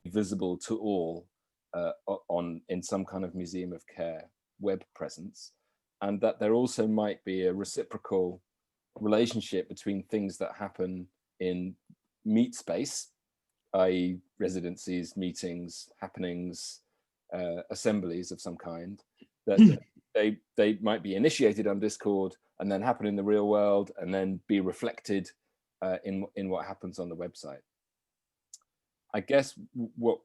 visible to all in some kind of museum of care web presence, and that there also might be a reciprocal relationship between things that happen in meet space, i.e. residencies, meetings, happenings, assemblies of some kind, that they might be initiated on Discord and then happen in the real world and then be reflected in what happens on the website. I guess what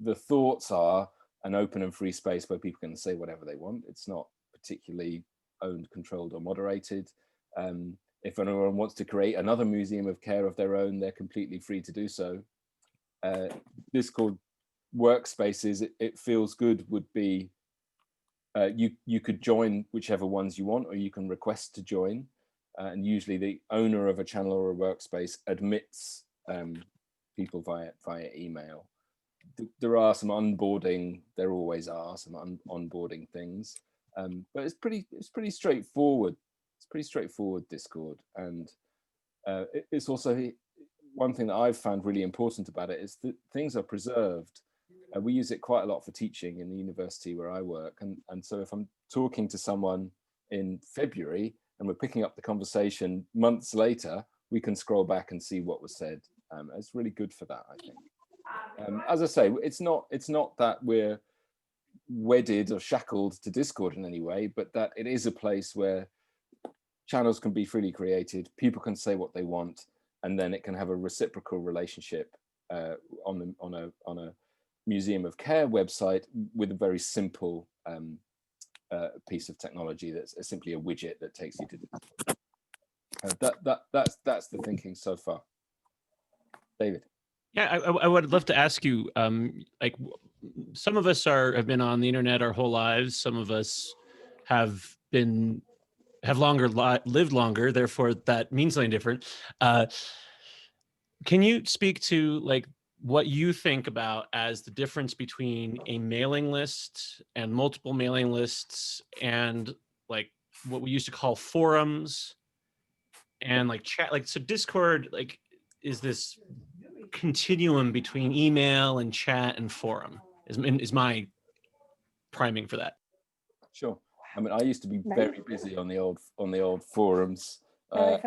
the thoughts are an open and free space where people can say whatever they want. It's not particularly owned, controlled, or moderated. If anyone wants to create another museum of care of their own, they're completely free to do so. Discord workspaces, it feels good, would be you could join whichever ones you want, or you can request to join. And usually the owner of a channel or a workspace admits people via email. There are some onboarding, there always are some onboarding things, but it's pretty straightforward. It's pretty straightforward, Discord. And it's also one thing that I've found really important about it is that things are preserved. We use it quite a lot for teaching in the university where I work. And so if I'm talking to someone in February and we're picking up the conversation months later, we can scroll back and see what was said. It's really good for that, I think. As I say, it's not that we're wedded or shackled to Discord in any way, but that it is a place where channels can be freely created, people can say what they want, and then it can have a reciprocal relationship on a museum of care website with a very simple piece of technology that's simply a widget that takes you to that's the thinking so far. David. Yeah, I would love to ask you, like, some of us have been on the internet our whole lives. Some of us have lived longer, therefore that means something different. Can you speak to like what you think about as the difference between a mailing list and multiple mailing lists and like what we used to call forums and like chat? Like, so Discord like is this continuum between email and chat and forum is my priming for that. Sure. I mean, I used to be very busy on the old forums. I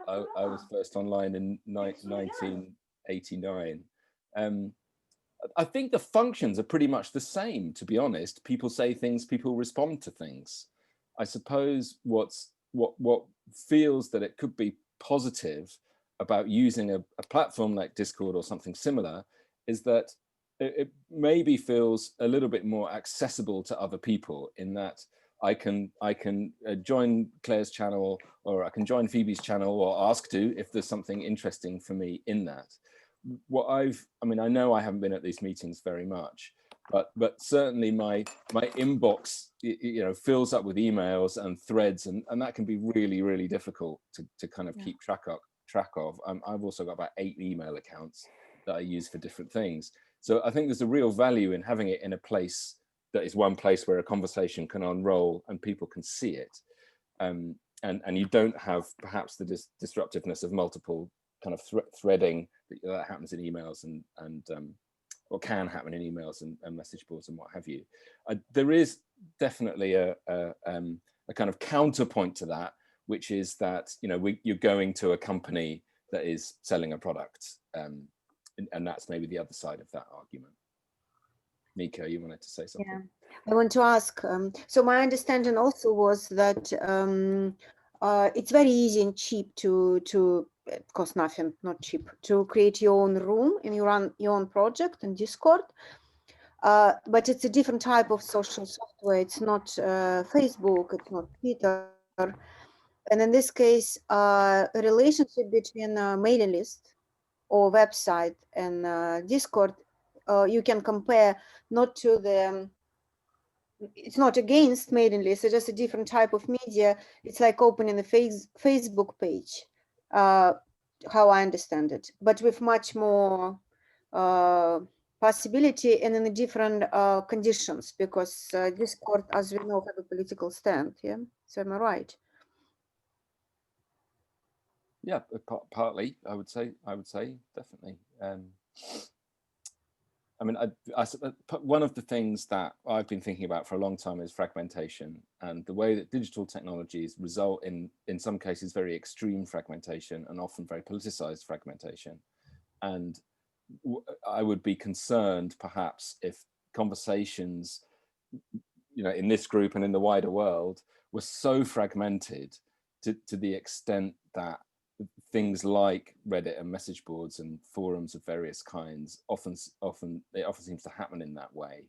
was first online in 1989. I think the functions are pretty much the same, to be honest. People say things, people respond to things. I suppose what feels that it could be positive about using a platform like Discord or something similar is that it maybe feels a little bit more accessible to other people, in that I can join Claire's channel, or I can join Phoebe's channel, or ask to if there's something interesting for me in that. I know I haven't been at these meetings very much, but certainly my inbox fills up with emails and threads, and that can be really, really difficult to kind of keep track of. I've also got about 8 email accounts that I use for different things. So I think there's a real value in having it in a place that is one place where a conversation can unroll and people can see it. And you don't have perhaps the disruptiveness of multiple kind of threading that happens in emails and or can happen in emails and message boards and what have you. There is definitely a kind of counterpoint to that, which is that you're going to a company that is selling a product, and that's maybe the other side of that argument. Nika, you wanted to say something? Yeah, I want to ask. So my understanding also was that it's very easy and cheap to it costs nothing, not cheap, to create your own room and you run your own project in Discord. But it's a different type of social software. It's not Facebook, it's not Twitter. And in this case, a relationship between a mailing list or website and Discord, you can compare not to it's not against mailing list, it's just a different type of media. It's like opening a Facebook page, how I understand it, but with much more possibility and in a different conditions, because Discord, as we know, have a political stand. Yeah, so am I right? Yeah, partly. I would say definitely. I mean, one of the things that I've been thinking about for a long time is fragmentation, and the way that digital technologies result in some cases, very extreme fragmentation and often very politicized fragmentation. And I would be concerned perhaps if conversations, in this group and in the wider world were so fragmented to the extent that things like Reddit and message boards and forums of various kinds often seems to happen in that way.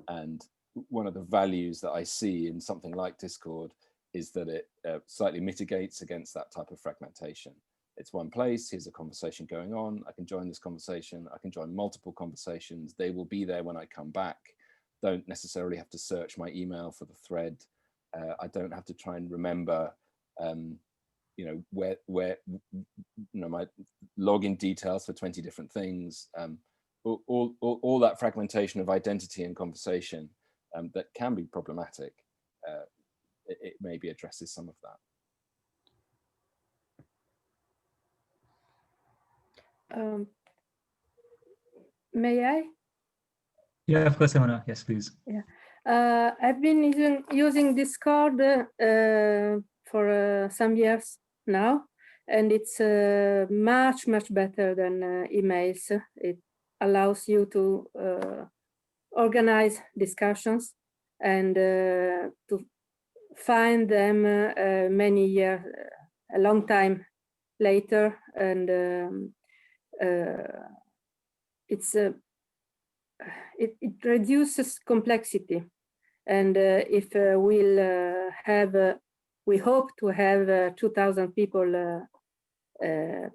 And one of the values that I see in something like Discord is that it slightly mitigates against that type of fragmentation. It's one place, here's a conversation going on, I can join this conversation, I can join multiple conversations, they will be there when I come back. Don't necessarily have to search my email for the thread. I don't have to try and remember where my login details for 20 different things. All that fragmentation of identity and conversation that can be problematic. It maybe addresses some of that. May I? Yeah, of course, Simona. Yes, please. Yeah, I've been using Discord for some years now, and it's much better than emails. It allows you to organize discussions and to find them many years, a long time later, and it reduces complexity. And if we hope to have 2,000 people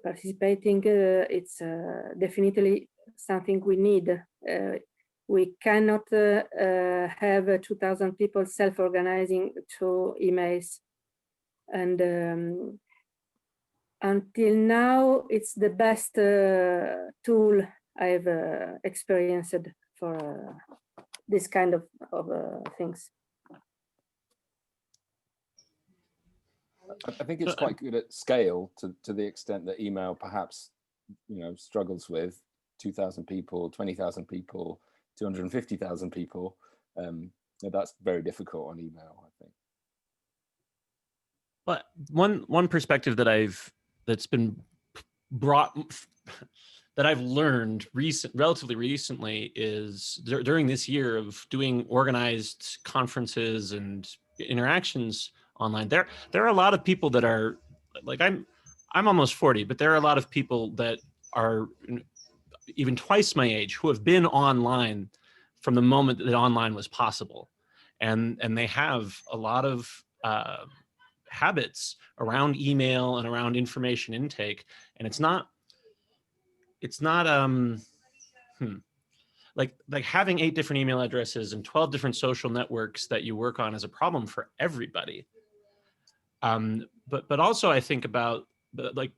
participating, it's definitely something we need. We cannot have 2,000 people self-organizing through emails. And until now, it's the best tool I've experienced for this kind of things. I think it's quite good at scale to the extent that email perhaps struggles with 2,000 people, 20,000 people, 250,000 people. That's very difficult on email, I think. But one perspective that's been brought, that I've learned relatively recently, is during this year of doing organized conferences and interactions online, there are a lot of people that are like, I'm almost 40, but there are a lot of people that are even twice my age who have been online from the moment that online was possible, and they have a lot of habits around email and around information intake, and it's not like having 8 different email addresses and 12 different social networks that you work on is a problem for everybody. But also I think about, like,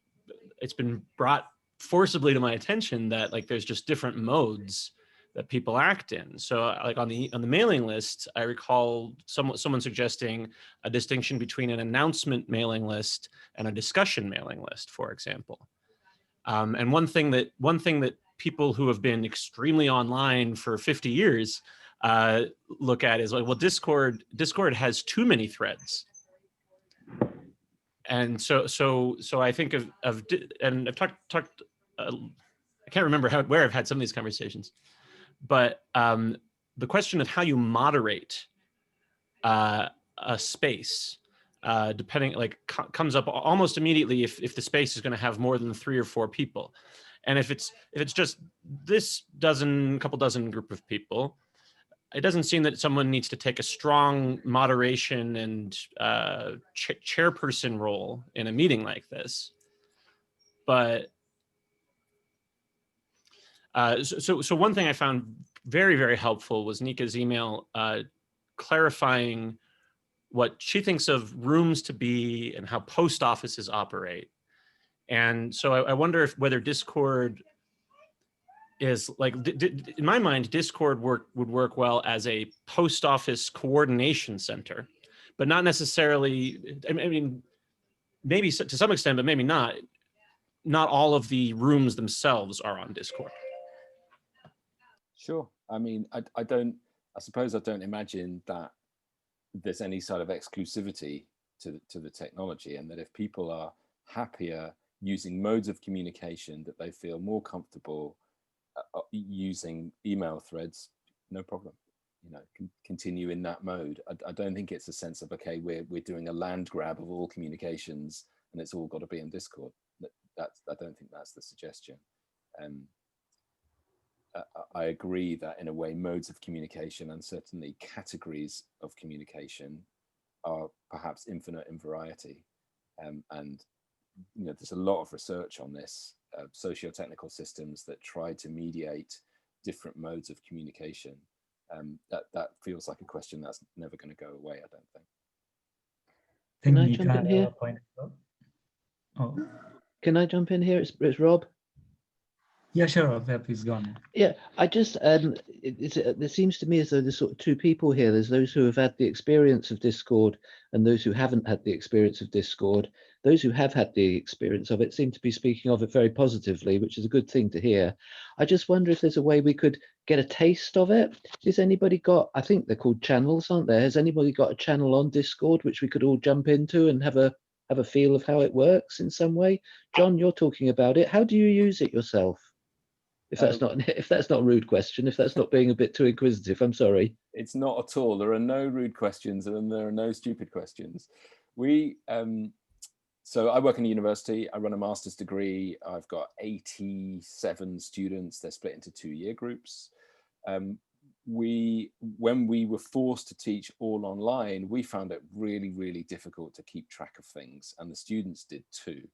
it's been brought forcibly to my attention that like there's just different modes that people act in. So like on the mailing list, I recall someone suggesting a distinction between an announcement mailing list and a discussion mailing list, for example. And one thing that people who have been extremely online for 50 years look at is like, well, Discord has too many threads. And so I think of and I've talked I can't remember where I've had some of these conversations, but the question of how you moderate a space, depending, like, comes up almost immediately if the space is going to have more than 3 or 4 people, and if it's just this couple dozen group of people, it doesn't seem that someone needs to take a strong moderation and chairperson role in a meeting like this. But so one thing I found very, very helpful was Nika's email clarifying what she thinks of rooms to be and how post offices operate. And so I wonder whether Discord is like, in my mind, Discord would work well as a post office coordination center, but not necessarily, I mean, maybe to some extent, but maybe not. Not all of the rooms themselves are on Discord. Sure. I mean, I suppose I don't imagine that there's any sort of exclusivity to the technology, and that if people are happier using modes of communication that they feel more comfortable using email threads, no problem. You know, continue in that mode. I don't think it's a sense of, okay, we're doing a land grab of all communications and it's all got to be in Discord. I don't think that's the suggestion. I agree that in a way modes of communication and certainly categories of communication are perhaps infinite in variety, and you know, there's a lot of research on this, socio-technical systems that try to mediate different modes of communication. That feels like a question that's never going to go away, I don't think. Can I jump in here? Oh, Can I jump in here? It's Rob. yeah, sure, Rob. Yeah, please go on. Yeah, I just there seems to me as though there's sort of two people here. There's those who have had the experience of Discord and those who haven't had the experience of Discord. Those who have had the experience of it seem to be speaking of it very positively, which is a good thing to hear. I just wonder if there's a way we could get a taste of it. Has anybody got, I think they're called channels, aren't there? Has anybody got a channel on Discord which we could all jump into and have a feel of how it works in some way? John, you're talking about it. How do you use it yourself? If that's not a rude question, if that's not being a bit too inquisitive, I'm sorry. It's not at all. There are no rude questions and there are no stupid questions. So I work in a university. I run a master's degree. I've got 87 students. They're split into 2-year groups. When we were forced to teach all online, we found it really, really difficult to keep track of things, and the students did too.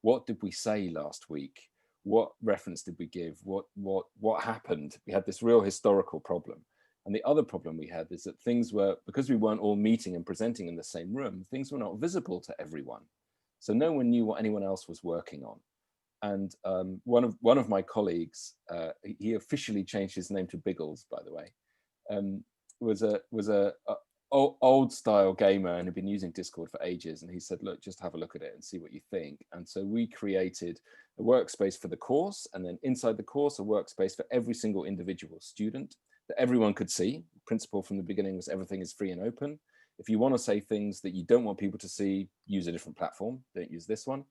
What did we say last week? What reference did we give? What happened? We had this real historical problem. And the other problem we had is that things were, because we weren't all meeting and presenting in the same room, things were not visible to everyone. So no one knew what anyone else was working on. And one of my colleagues, he officially changed his name to Biggles, by the way, was a old style gamer and had been using Discord for ages. And he said, look, just have a look at it and see what you think. And so we created a workspace for the course, and then inside the course, a workspace for every single individual student that everyone could see. The principle from the beginning was everything is free and open. If you want to say things that you don't want people to see, use a different platform, don't use this one.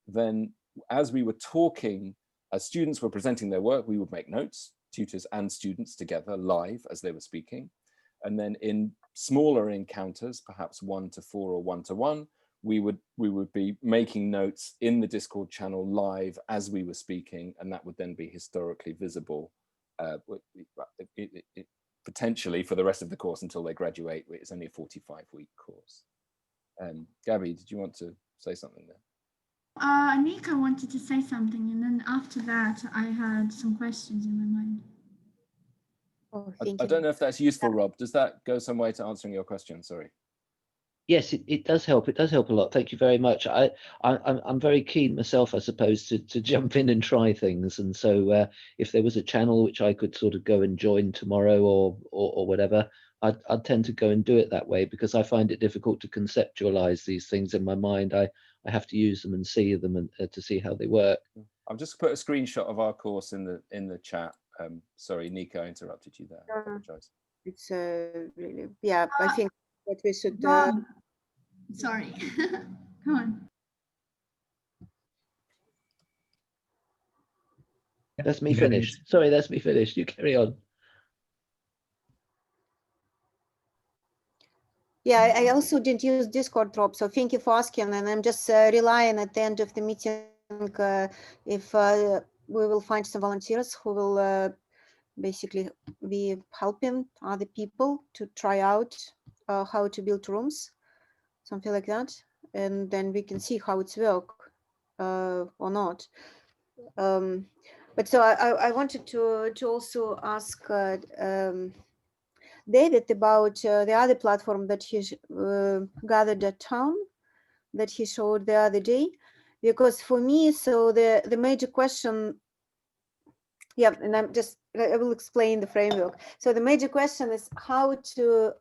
Then as we were talking, as students were presenting their work, we would make notes, tutors and students together live as they were speaking. And then in smaller encounters, perhaps 1 to 4 or 1 to 1, we would be making notes in the Discord channel live as we were speaking, and that would then be historically visible, potentially for the rest of the course until they graduate. It's only a 45-week course. Gabi, did you want to say something there? Nika wanted to say something, and then after that, I had some questions in my mind. Oh, I don't know if that's useful, Rob. Does that go some way to answering your question? Sorry. Yes, it does help. It does help a lot. Thank you very much. I'm very keen myself, I suppose, to jump in and try things. And so if there was a channel which I could sort of go and join tomorrow or whatever, I'd tend to go and do it that way, because I find it difficult to conceptualize these things in my mind. I have to use them and see them and to see how they work. I've just put a screenshot of our course in the chat. Sorry, Nika, I interrupted you there. I apologize. It's really, yeah, I think that we should. Sorry, come on. That's me finished. Sorry, that's me finished. You carry on. Yeah, I also didn't use Discord, Rob, so thank you for asking. And I'm just relying at the end of the meeting if we will find some volunteers who will basically be helping other people to try out how to build rooms, something like that. And then we can see how it's work or not. But so I wanted to also ask David about the other platform that he gathered at town that he showed the other day, because for me, so the major question, yeah, and I will explain the framework. So the major question is how to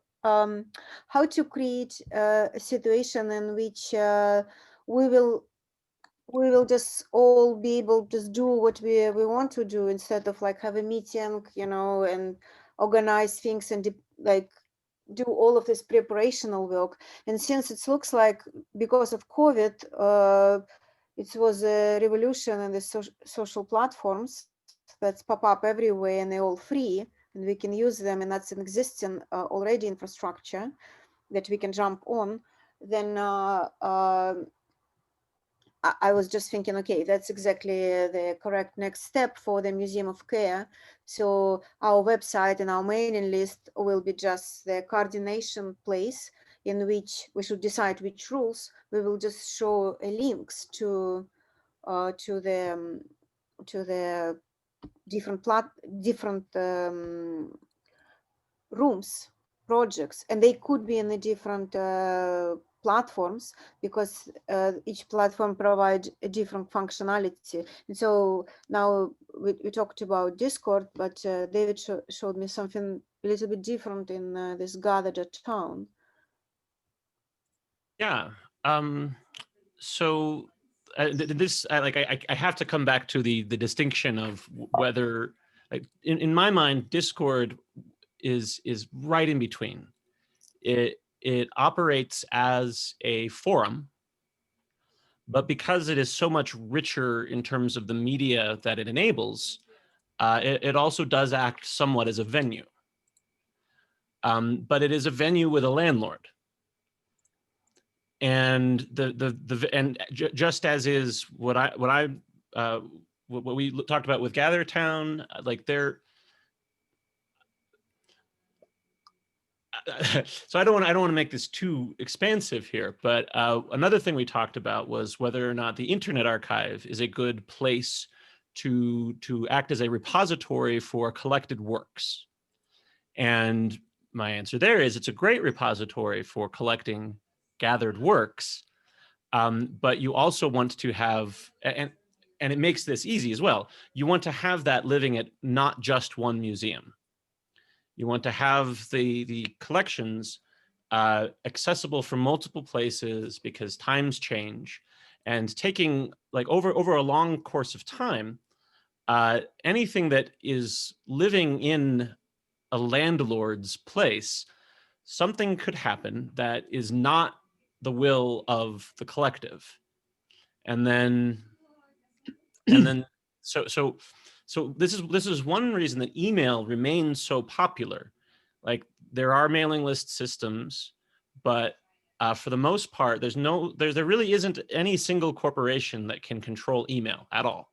create a situation in which we will we will just all be able to just do what we want to do instead of like have a meeting, you know, and organize things and like do all of this preparational work. And since it looks like because of COVID, it was a revolution in the social platforms that pop up everywhere and they're all free and we can use them, and that's an existing already infrastructure that we can jump on, then I was just thinking, okay, that's exactly the correct next step for the Museum of Care. So our website and our mailing list will be just the coordination place in which we should decide which rules. We will just show links to the different rooms, projects, and they could be in the different platforms, because each platform provides a different functionality. And so now we talked about Discord, but David showed me something a little bit different in this Gathered at Town. Yeah. So this, I have to come back to the distinction of whether, like, in my mind, Discord is right in between. It operates as a forum, but because it is so much richer in terms of the media that it enables, it also does act somewhat as a venue. But it is a venue with a landlord. And just as is what we talked about with Gather Town, like so I don't want to make this too expansive here, but another thing we talked about was whether or not the Internet Archive is a good place to act as a repository for collected works. And my answer there is it's a great repository for collecting gathered works, but you also want to have, and it makes this easy as well, you want to have that living at not just one museum. You want to have the collections accessible from multiple places, because times change, and taking, like, over a long course of time, anything that is living in a landlord's place, something could happen that is not the will of the collective. And then so this is one reason that email remains so popular. Like, there are mailing list systems, but for the most part, there really isn't any single corporation that can control email at all.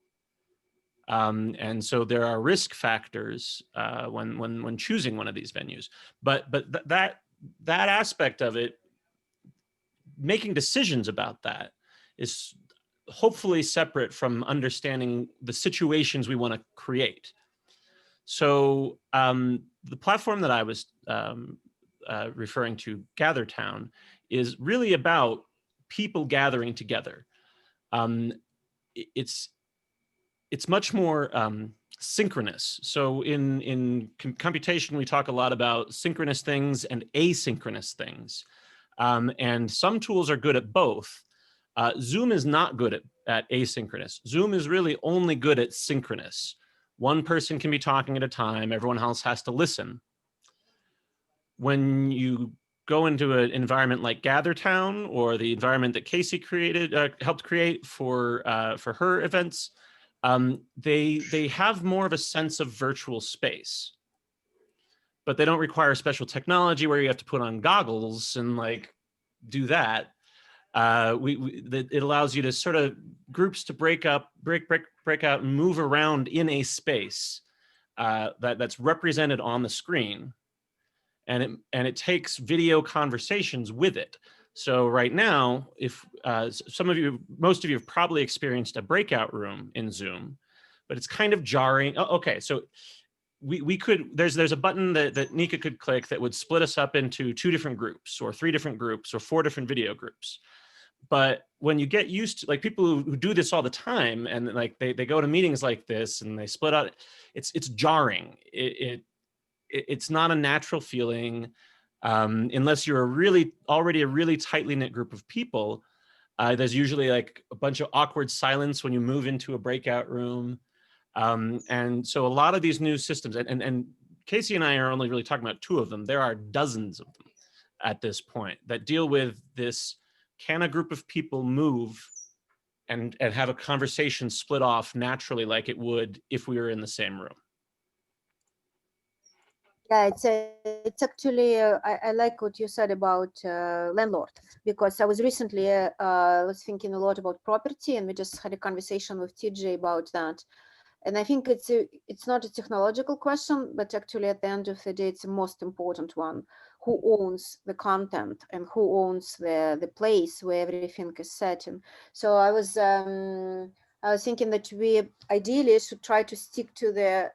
And so there are risk factors when choosing one of these venues. But that aspect of it, making decisions about that, is hopefully separate from understanding the situations we want to create. So the platform that I was referring to, Gather Town, is really about people gathering together. It's much more synchronous. So in computation, we talk a lot about synchronous things and asynchronous things. And some tools are good at both. Zoom is not good at asynchronous. Zoom is really only good at synchronous. One person can be talking at a time, everyone else has to listen. When you go into an environment like Gather Town, or the environment that Kacy helped create for her events, they have more of a sense of virtual space, but they don't require special technology where you have to put on goggles and like do that. It allows you to sort of groups to break out and move around in a space that's represented on the screen, and it takes video conversations with it. So right now, if most of you have probably experienced a breakout room in Zoom, but it's kind of jarring. Oh, okay, so we could, there's a button that Nika could click that would split us up into 2 different groups, or 3 different groups, or 4 different video groups. But when you get used to, like, people who do this all the time, and like they go to meetings like this and they split out, it's jarring. It's not a natural feeling unless you're already a really tightly knit group of people. There's usually like a bunch of awkward silence when you move into a breakout room. And so a lot of these new systems, and Kacy and I are only really talking about 2 of them. There are dozens of them at this point that deal with this: can a group of people move and have a conversation split off naturally like it would if we were in the same room? Yeah, it's actually, I like what you said about landlord, because I was recently was thinking a lot about property, and we just had a conversation with TJ about that. And I think it's not a technological question, but actually at the end of the day, it's the most important one. Who owns the content and who owns the place where everything is set in? So I was thinking that we ideally should try to stick to the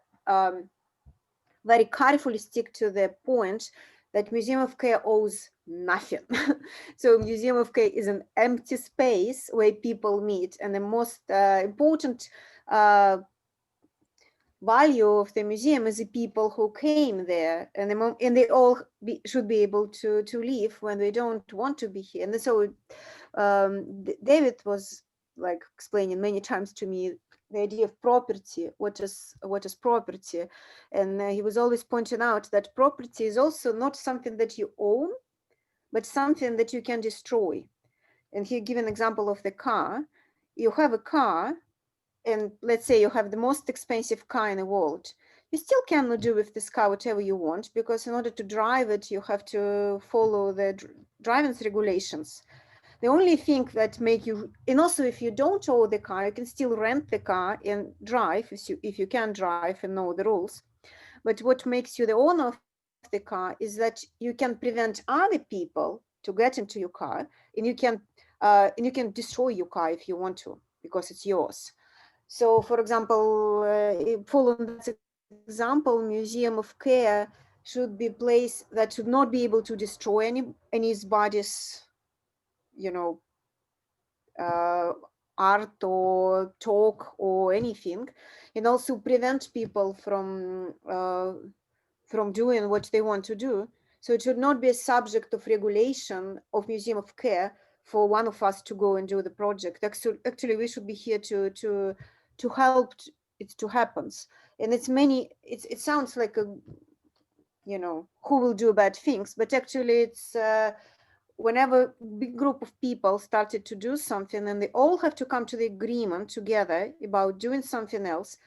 very carefully stick to the point that Museum of Care owes nothing. So Museum of Care is an empty space where people meet, and the most important value of the museum is the people who came there, and they all should be able to leave when they don't want to be here. And so David was like explaining many times to me the idea of property. What is property? And he was always pointing out that property is also not something that you own, but something that you can destroy. And he gave an example of the car. You have a car, and let's say you have the most expensive car in the world. You still cannot do with this car whatever you want, because in order to drive it, you have to follow the driving regulations. The only thing that make you, and also if you don't own the car, you can still rent the car and drive if you can drive and know the rules. But what makes you the owner of the car is that you can prevent other people to get into your car, and you can destroy your car if you want to, because it's yours. So, for example, following that example, Museum of Care should be a place that should not be able to destroy anybody's, art or talk or anything, and also prevent people from doing what they want to do. So it should not be a subject of regulation of Museum of Care for one of us to go and do the project. Actually, we should be here to help it to happen. And it sounds like a, who will do bad things, but actually it's whenever a big group of people started to do something and they all have to come to the agreement together about doing something else,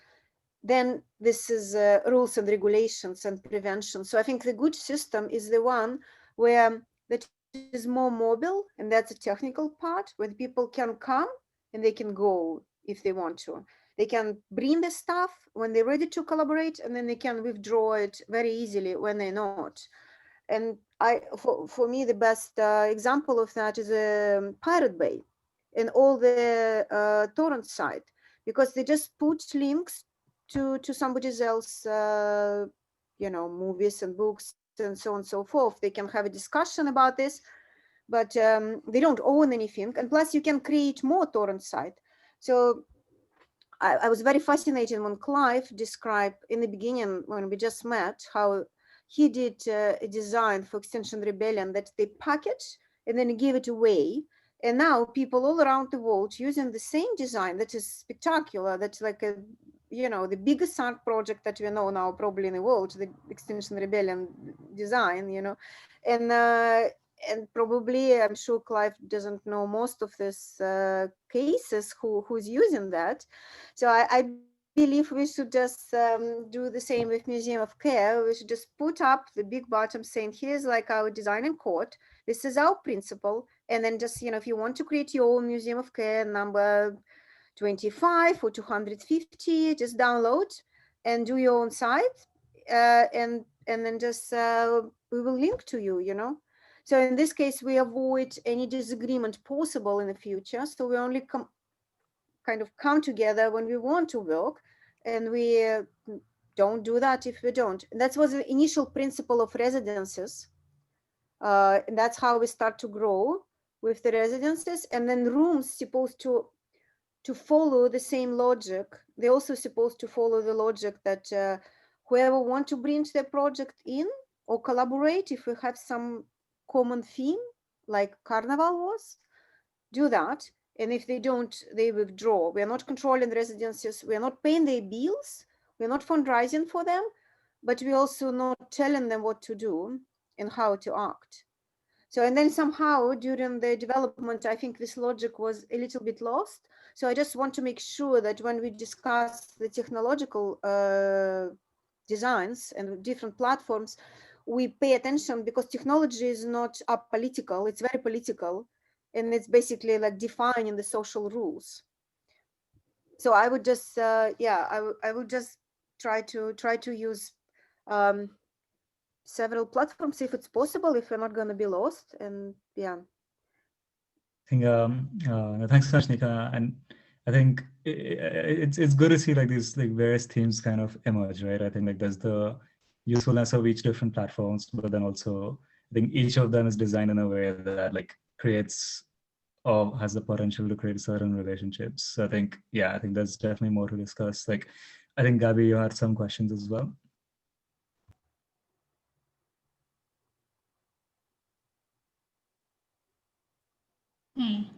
then this is rules and regulations and prevention. So I think the good system is the one where that is more mobile, and that's a technical part, where people can come and they can go if they want to. They can bring the stuff when they're ready to collaborate, and then they can withdraw it very easily when they're not. And for me, the best example of that is Pirate Bay and all the torrent site, because they just put links to somebody else, movies and books and so on and so forth. They can have a discussion about this, but they don't own anything. And plus, you can create more torrent site. So I was very fascinated when Clive described in the beginning, when we just met, how he did a design for Extinction Rebellion that they package and then give it away. And now people all around the world using the same design that is spectacular. That's like the biggest art project that we know now probably in the world, the Extinction Rebellion design, and probably I'm sure Clive doesn't know most of these cases who's using that. So I believe we should just do the same with Museum of Care. We should just put up the big bottom saying, here's like our design in code. This is our principle. And then just, if you want to create your own Museum of Care number 25 or 250, just download and do your own site. And then just, we will link to you, So in this case, we avoid any disagreement possible in the future. So we only kind of come together when we want to work, and we don't do that if we don't. And that was the initial principle of residences. And that's how we start to grow with the residences. And then rooms supposed to follow the same logic. They're also supposed to follow the logic that whoever want to bring their project in or collaborate, if we have some common theme, like Carnival was, do that. And if they don't, they withdraw. We are not controlling the residencies. We are not paying their bills. We're not fundraising for them, but we're also not telling them what to do and how to act. So, and then somehow during the development, I think this logic was a little bit lost. So I just want to make sure that when we discuss the technological designs and different platforms, we pay attention, because technology is not apolitical, it's very political, and it's basically like defining the social rules. So I would just, I would just try to use several platforms if it's possible, if we're not going to be lost. And yeah. I think thanks so much, Nika. And I think it's good to see like these like various themes kind of emerge, right? I think like there's the usefulness of each different platforms, but then also I think each of them is designed in a way that like creates or has the potential to create certain relationships. So I think, yeah, I think there's definitely more to discuss. Like, I think Gabi, you had some questions as well. Hey.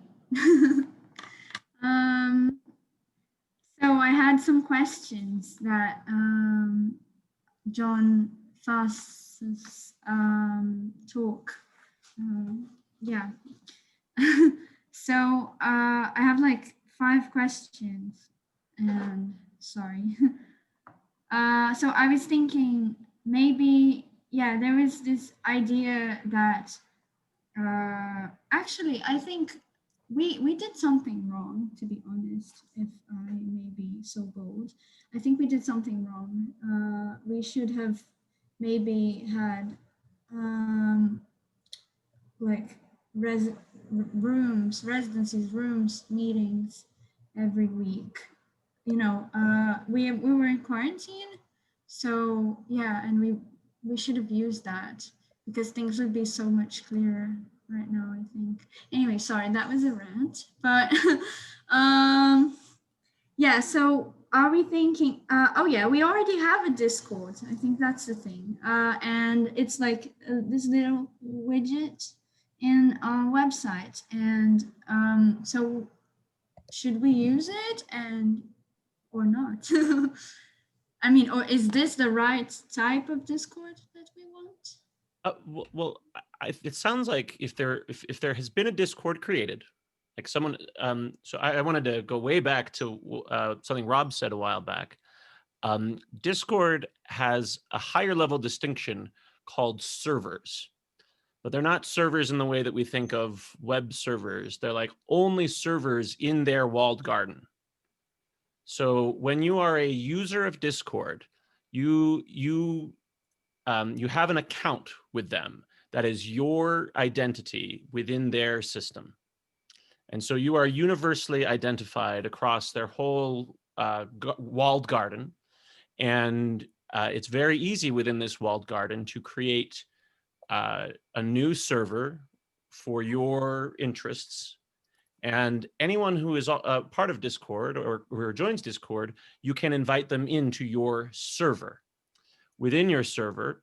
So I had some questions that John Fass's talk. Yeah. So I have like 5 questions, and sorry. So I was thinking maybe, yeah, there is this idea that actually I think we did something wrong, to be honest, if I may be so bold. I think we did something wrong. We should have maybe had like residencies, meetings every week. You know, we were in quarantine, so yeah, and we should have used that, because things would be so much clearer right now, I think. Anyway, sorry, that was a rant, but yeah, so are we thinking, oh yeah, we already have a Discord. I think that's the thing. And it's like this little widget in our website. And so should we use it or not? I mean, or is this the right type of Discord that we want? Well, it sounds like if there has been a Discord created, like someone, so I wanted to go way back to something Rob said a while back. Discord has a higher level distinction called servers, but they're not servers in the way that we think of web servers. They're like only servers in their walled garden. So when you are a user of Discord, you have an account with them that is your identity within their system. And so you are universally identified across their whole walled garden. And it's very easy within this walled garden to create a new server for your interests. And anyone who is a part of Discord or who joins Discord, you can invite them into your server. Within your server,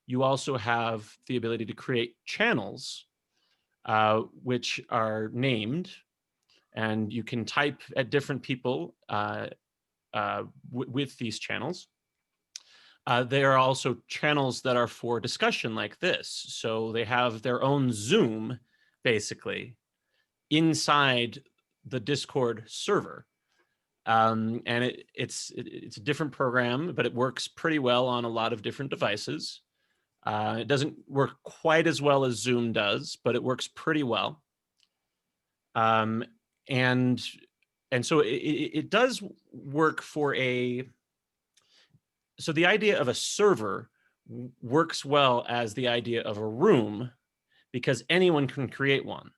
you also have the ability to create channels, which are named, and you can type at different people with these channels. There are also channels that are for discussion like this. So they have their own Zoom, basically, inside the Discord server. And it's a different program, but it works pretty well on a lot of different devices. It doesn't work quite as well as Zoom does, but it works pretty well. And so it does work for so the idea of a server works well as the idea of a room, because anyone can create one.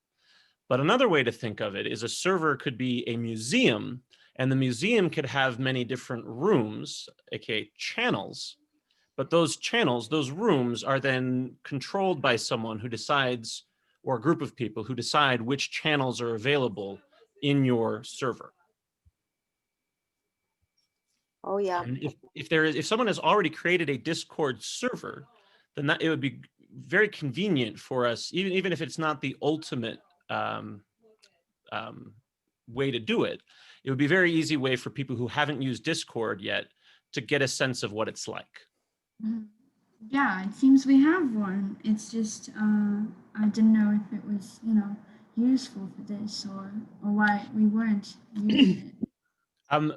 But another way to think of it is a server could be a museum, and the museum could have many different rooms, aka channels. But those channels, those rooms, are then controlled by someone who decides, or a group of people who decide which channels are available in your server. Oh yeah. And if someone has already created a Discord server, then it would be very convenient for us, even if it's not the ultimate way to do it. It would be a very easy way for people who haven't used Discord yet to get a sense of what it's like. Yeah, it seems we have one. It's just I didn't know if it was, useful for this or why we weren't using it. I'm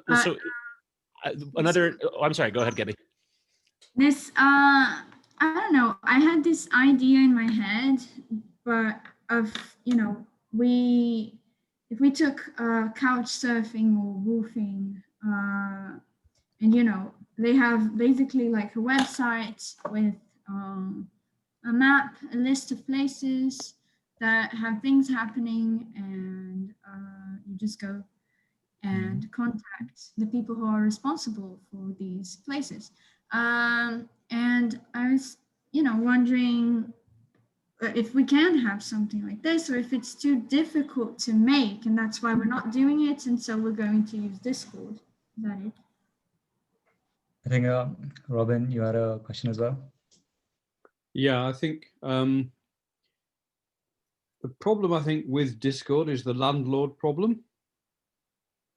sorry, go ahead, Gabi. This I don't know. I had this idea in my head, but if we took couch surfing or woofing, and they have basically like a website with a map, a list of places that have things happening, and you just go and contact the people who are responsible for these places. And I was, wondering if we can have something like this, or if it's too difficult to make, and that's why we're not doing it, and so we're going to use Discord. Is that it? I think, Robin, you had a question as well? Yeah, I think the problem, I think, with Discord is the landlord problem,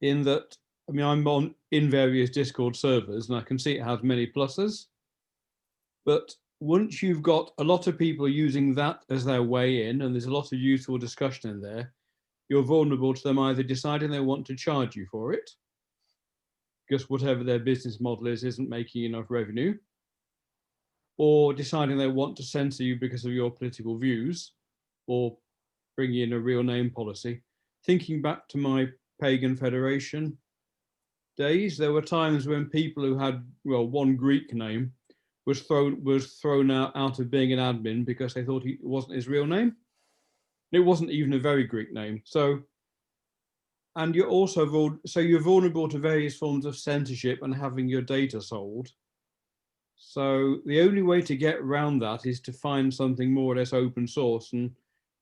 in that, I'm in various Discord servers, and I can see it has many pluses. But once you've got a lot of people using that as their way in, and there's a lot of useful discussion in there, you're vulnerable to them either deciding they want to charge you for it, because whatever their business model is isn't making enough revenue, or deciding they want to censor you because of your political views, or bring in a real name policy. Thinking back to my Pagan Federation days, there were times when people who had, one Greek name was thrown out of being an admin because they thought it wasn't his real name. It wasn't even a very Greek name. So, and you're also you're vulnerable to various forms of censorship and having your data sold. So the only way to get around that is to find something more or less open source and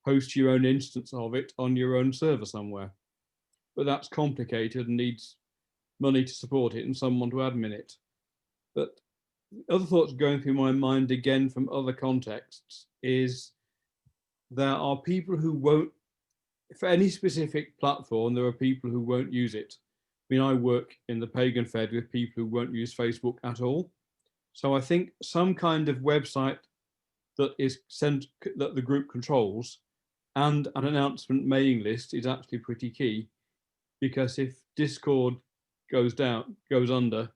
host your own instance of it on your own server somewhere. But that's complicated and needs money to support it and someone to admin it. But other thoughts going through my mind again from other contexts is there are people who won't, for any specific platform, there are people who won't use it. I work in the Pagan Fed with people who won't use Facebook at all. So I think some kind of website that is sent, that the group controls, and an announcement mailing list is actually pretty key, because if Discord goes under,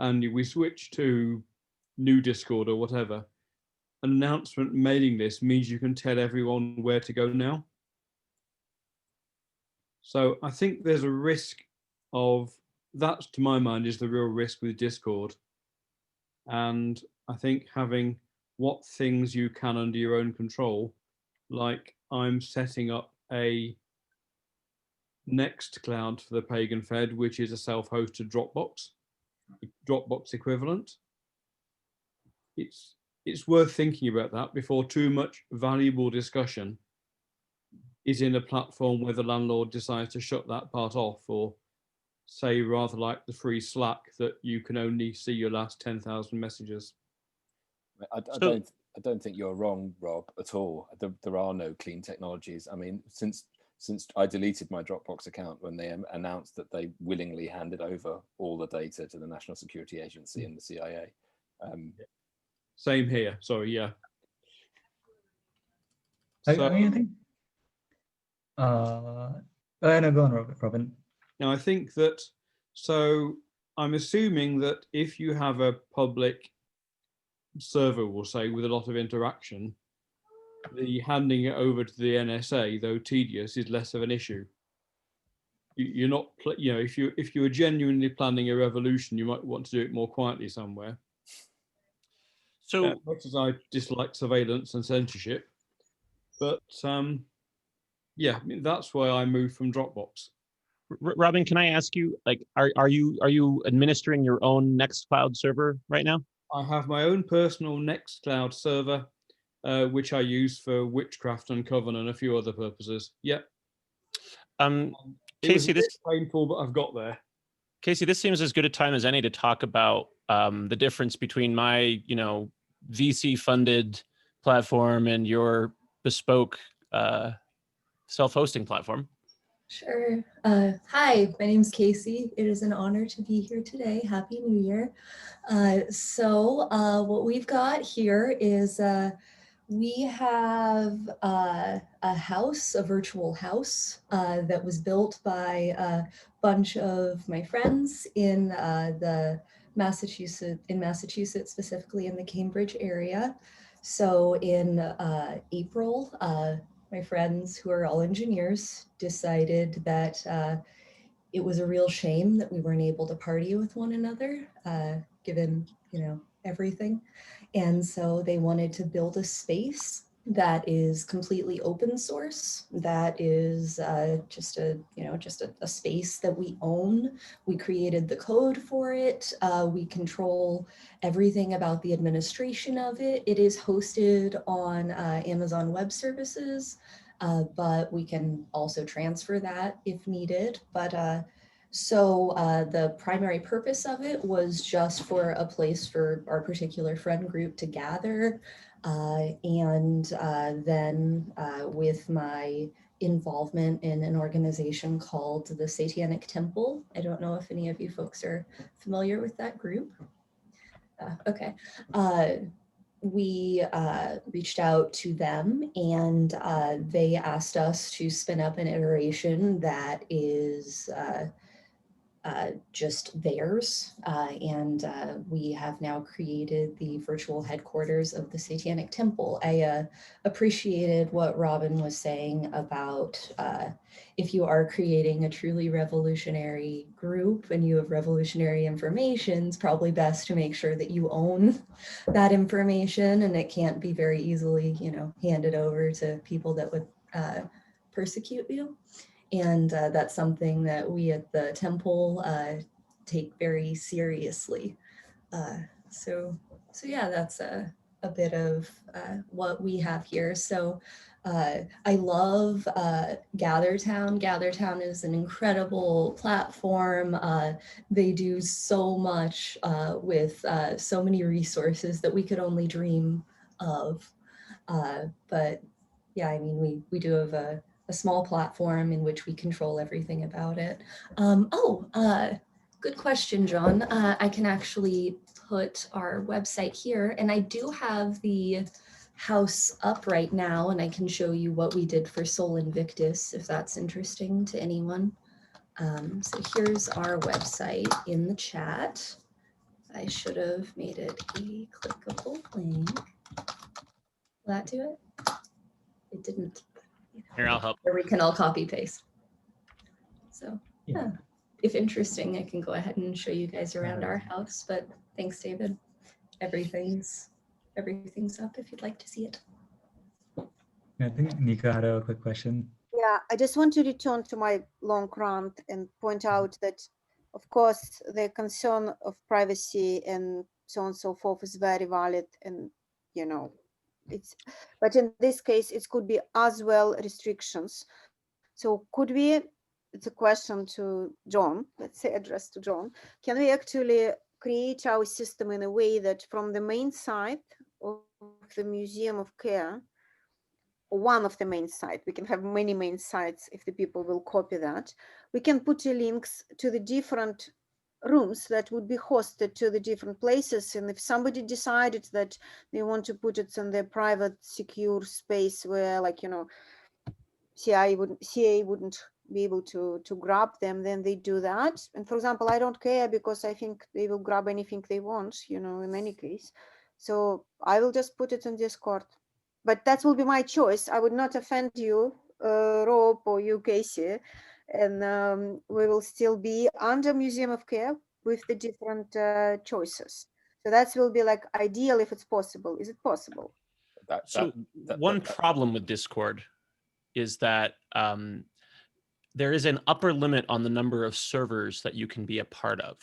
and we switch to new Discord or whatever, an announcement mailing list means you can tell everyone where to go now. So I think there's a risk of that, to my mind, is the real risk with Discord. And I think having what things you can under your own control, like I'm setting up a Nextcloud for the Pagan Fed, which is a self-hosted Dropbox equivalent. It's worth thinking about that before too much valuable discussion is in a platform where the landlord decides to shut that part off, or say, rather like the free Slack, that you can only see your last 10,000 messages. I don't think you're wrong, Rob, at all. There are no clean technologies. Since I deleted my Dropbox account when they announced that they willingly handed over all the data to the National Security Agency and the CIA. Same here. Sorry, yeah. I think. No, go on, Robin. Now, I think that, so I'm assuming that if you have a public server, we'll say, with a lot of interaction, the handing it over to the NSA, though tedious, is less of an issue. You're not, if you were genuinely planning a revolution, you might want to do it more quietly somewhere. So, as much as I dislike surveillance and censorship, but yeah, that's why I moved from Dropbox. Robin, can I ask you, are you administering your own Nextcloud server right now? I have my own personal Nextcloud server, which I use for witchcraft and coven and a few other purposes. Yep. Kacy, this is painful, but I've got there. Kacy, this seems as good a time as any to talk about the difference between my, VC-funded platform and your bespoke self-hosting platform. Sure. Hi, my name's Kacy. It is an honor to be here today. Happy New Year. What we've got here is we have a house, a virtual house that was built by a bunch of my friends in Massachusetts, specifically in the Cambridge area. So in April, my friends, who are all engineers, decided that it was a real shame that we weren't able to party with one another, given, everything. And so they wanted to build a space that is completely open source, that is just a space that we own. We created the code for it. We control everything about the administration of it. It is hosted on Amazon Web Services, but we can also transfer that if needed. So the primary purpose of it was just for a place for our particular friend group to gather. Then with my involvement in an organization called the Satanic Temple. I don't know if any of you folks are familiar with that group. Okay. We reached out to them, and they asked us to spin up an iteration that is just theirs. We have now created the virtual headquarters of the Satanic Temple. I appreciated what Robin was saying about if you are creating a truly revolutionary group and you have revolutionary information, it's probably best to make sure that you own that information, and it can't be very easily, handed over to people that would persecute you. And that's something that we at the temple take very seriously. So yeah, that's a bit of what we have here. So I love GatherTown. GatherTown is an incredible platform. They do so much with so many resources that we could only dream of. But yeah, I mean, we do have a small platform in which we control everything about it. Good question, John. I can actually put our website here, and I do have the house up right now, and I can show you what we did for Sol Invictus, if that's interesting to anyone. So here's our website in the chat. I should have made it a clickable link. Will that do it? It didn't. Here, I'll help. Or we can all copy paste. So yeah, if interesting, I can go ahead and show you guys around our house, but thanks, David. Everything's up if you'd like to see it. I think Nika had a quick question. Yeah, I just want to return to my long rant and point out that, of course, the concern of privacy and so on and so forth is very valid, and but in this case it could be as well restrictions. So could we, it's a question to John, let's say addressed to John, can we actually create our system in a way that from the main site of the Museum of Care, or one of the main sites, we can have many main sites if the people will copy that, we can put links to the different rooms that would be hosted to the different places. And if somebody decided that they want to put it in their private secure space where, like, CIA wouldn't be able to grab them, then they do that. And for example, I don't care because I think they will grab anything they want, in any case. So I will just put it in Discord. But that will be my choice. I would not offend you, Rob, or you, Kacy. And we will still be under Museum of Care with the different choices. So that will be like ideal if it's possible. Is it possible? One problem with Discord is that there is an upper limit on the number of servers that you can be a part of.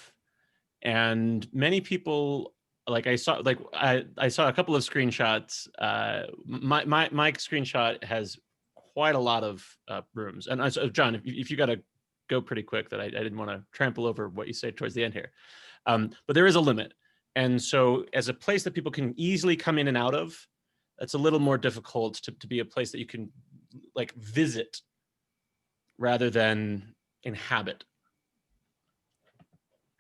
And many people, like I saw a couple of screenshots. My screenshot has quite a lot of rooms. And so John, if you got to go pretty quick, that I didn't want to trample over what you say towards the end here. But there is a limit. And so as a place that people can easily come in and out of, it's a little more difficult to be a place that you can like visit rather than inhabit.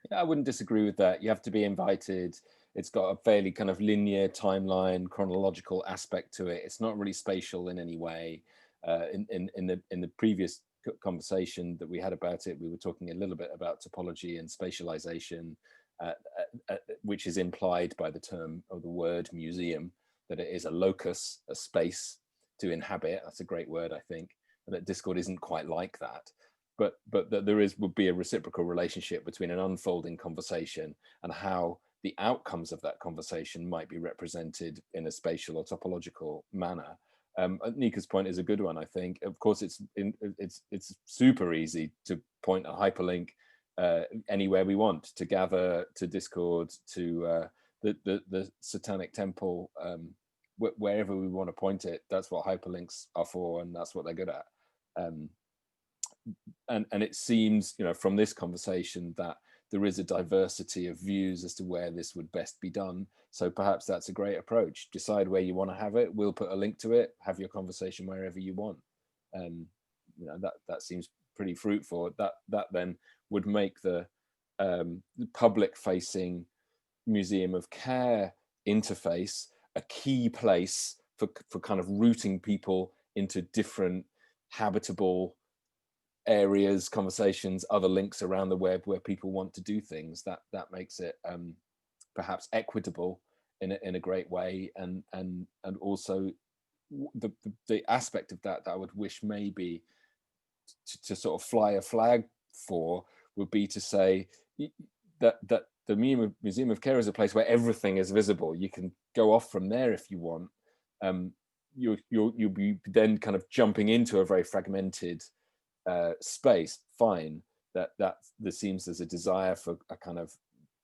Yeah, I wouldn't disagree with that. You have to be invited. It's got a fairly kind of linear timeline, chronological aspect to it. It's not really spatial in any way. In the previous conversation that we had about it, we were talking a little bit about topology and spatialization, which is implied by the term or the word museum, that it is a locus, a space to inhabit. That's a great word, I think, and that Discord isn't quite like that. But that there would be a reciprocal relationship between an unfolding conversation and how the outcomes of that conversation might be represented in a spatial or topological manner. Nika's point is a good one, I think. Of course, it's super easy to point a hyperlink anywhere we want, to gather, to Discord, to the Satanic Temple, wherever we want to point it. That's what hyperlinks are for, and that's what they're good at. And it seems, you know, from this conversation that there is a diversity of views as to where this would best be done. So perhaps that's a great approach. Decide where you want to have it. We'll put a link to it. Have your conversation wherever you want. You know, that seems pretty fruitful. That then would make the public-facing Museum of Care interface a key place for kind of routing people into different habitable areas, conversations, other links around the web where people want to do things. That makes it perhaps equitable in a great way, and also the aspect of that I would wish maybe to sort of fly a flag for would be to say that the Museum of Care is a place where everything is visible. You can go off from there if you want. You'll be then kind of jumping into a very fragmented space. Fine, that there seems there's a desire for a kind of,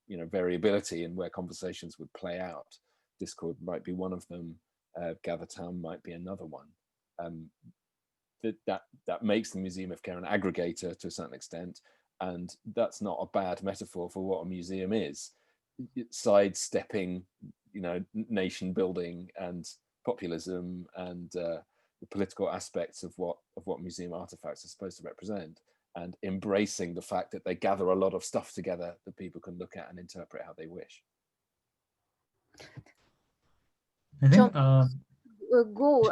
you know, variability in where conversations would play out. Discord might be one of them. GatherTown might be another one. That makes the Museum of Care an aggregator to a certain extent, and that's not a bad metaphor for what a museum is. Sidestepping, you know, nation building and populism and the political aspects of what museum artifacts are supposed to represent, and embracing the fact that they gather a lot of stuff together that people can look at and interpret how they wish. I think Go.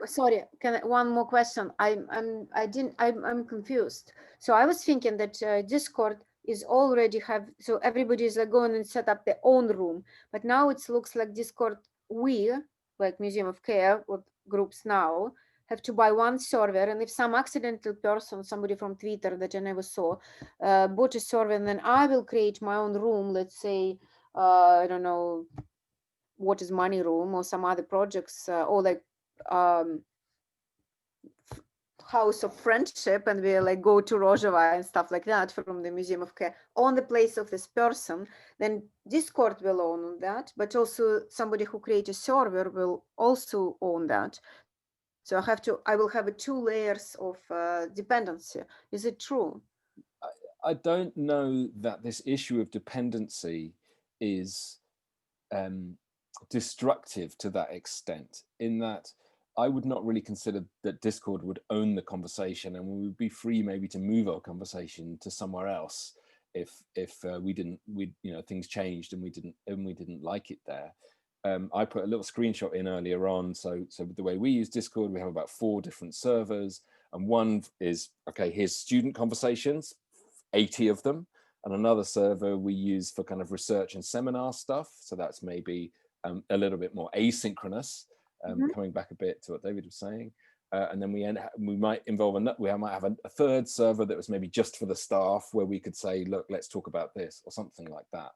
Sorry. One more question? I'm confused. So I was thinking that Discord is already so everybody is like going and set up their own room, but now it looks like Discord, we like Museum of Care or groups now have to buy one server, and if some accidental person, somebody from Twitter that I never saw, bought a server, and then I will create my own room, let's say, I don't know, what is Money Room or some other projects, or like House of Friendship, and we like go to Rojava and stuff like that from the Museum of Care on the place of this person, then Discord will own that, but also somebody who creates a server will also own that. So I will have 2 layers of dependency. Is it true? I don't know that this issue of dependency is destructive to that extent, in that I would not really consider that Discord would own the conversation, and we would be free maybe to move our conversation to somewhere else if you know, things changed and we didn't like it there. I put a little screenshot in earlier on. So the way we use Discord, we have about 4 different servers, and one is, okay, here's student conversations, 80 of them, and another server we use for kind of research and seminar stuff. So that's maybe a little bit more asynchronous, coming back a bit to what David was saying. And then we might have a 3rd server that was maybe just for the staff, where we could say, look, let's talk about this, or something like that.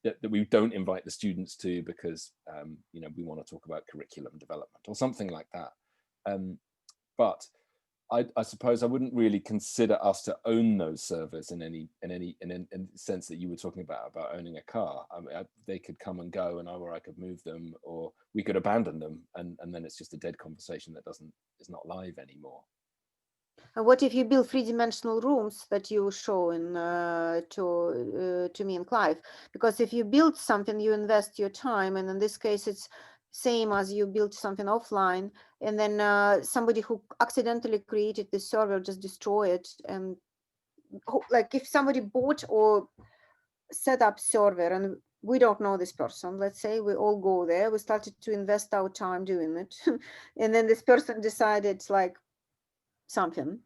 That we don't invite the students to because you know, we want to talk about curriculum development or something like that. But I suppose I wouldn't really consider us to own those servers in any sense that you were talking about owning a car. I mean, they could come and go, or I could move them, or we could abandon them, and then it's just a dead conversation that is not live anymore. And what if you build 3-dimensional rooms that you show to me and Clive? Because if you build something, you invest your time, and in this case, it's same as you built something offline, and then somebody who accidentally created the server just destroy it. And like if somebody bought or set up server and we don't know this person, let's say we all go there, we started to invest our time doing it, and then this person decided like something,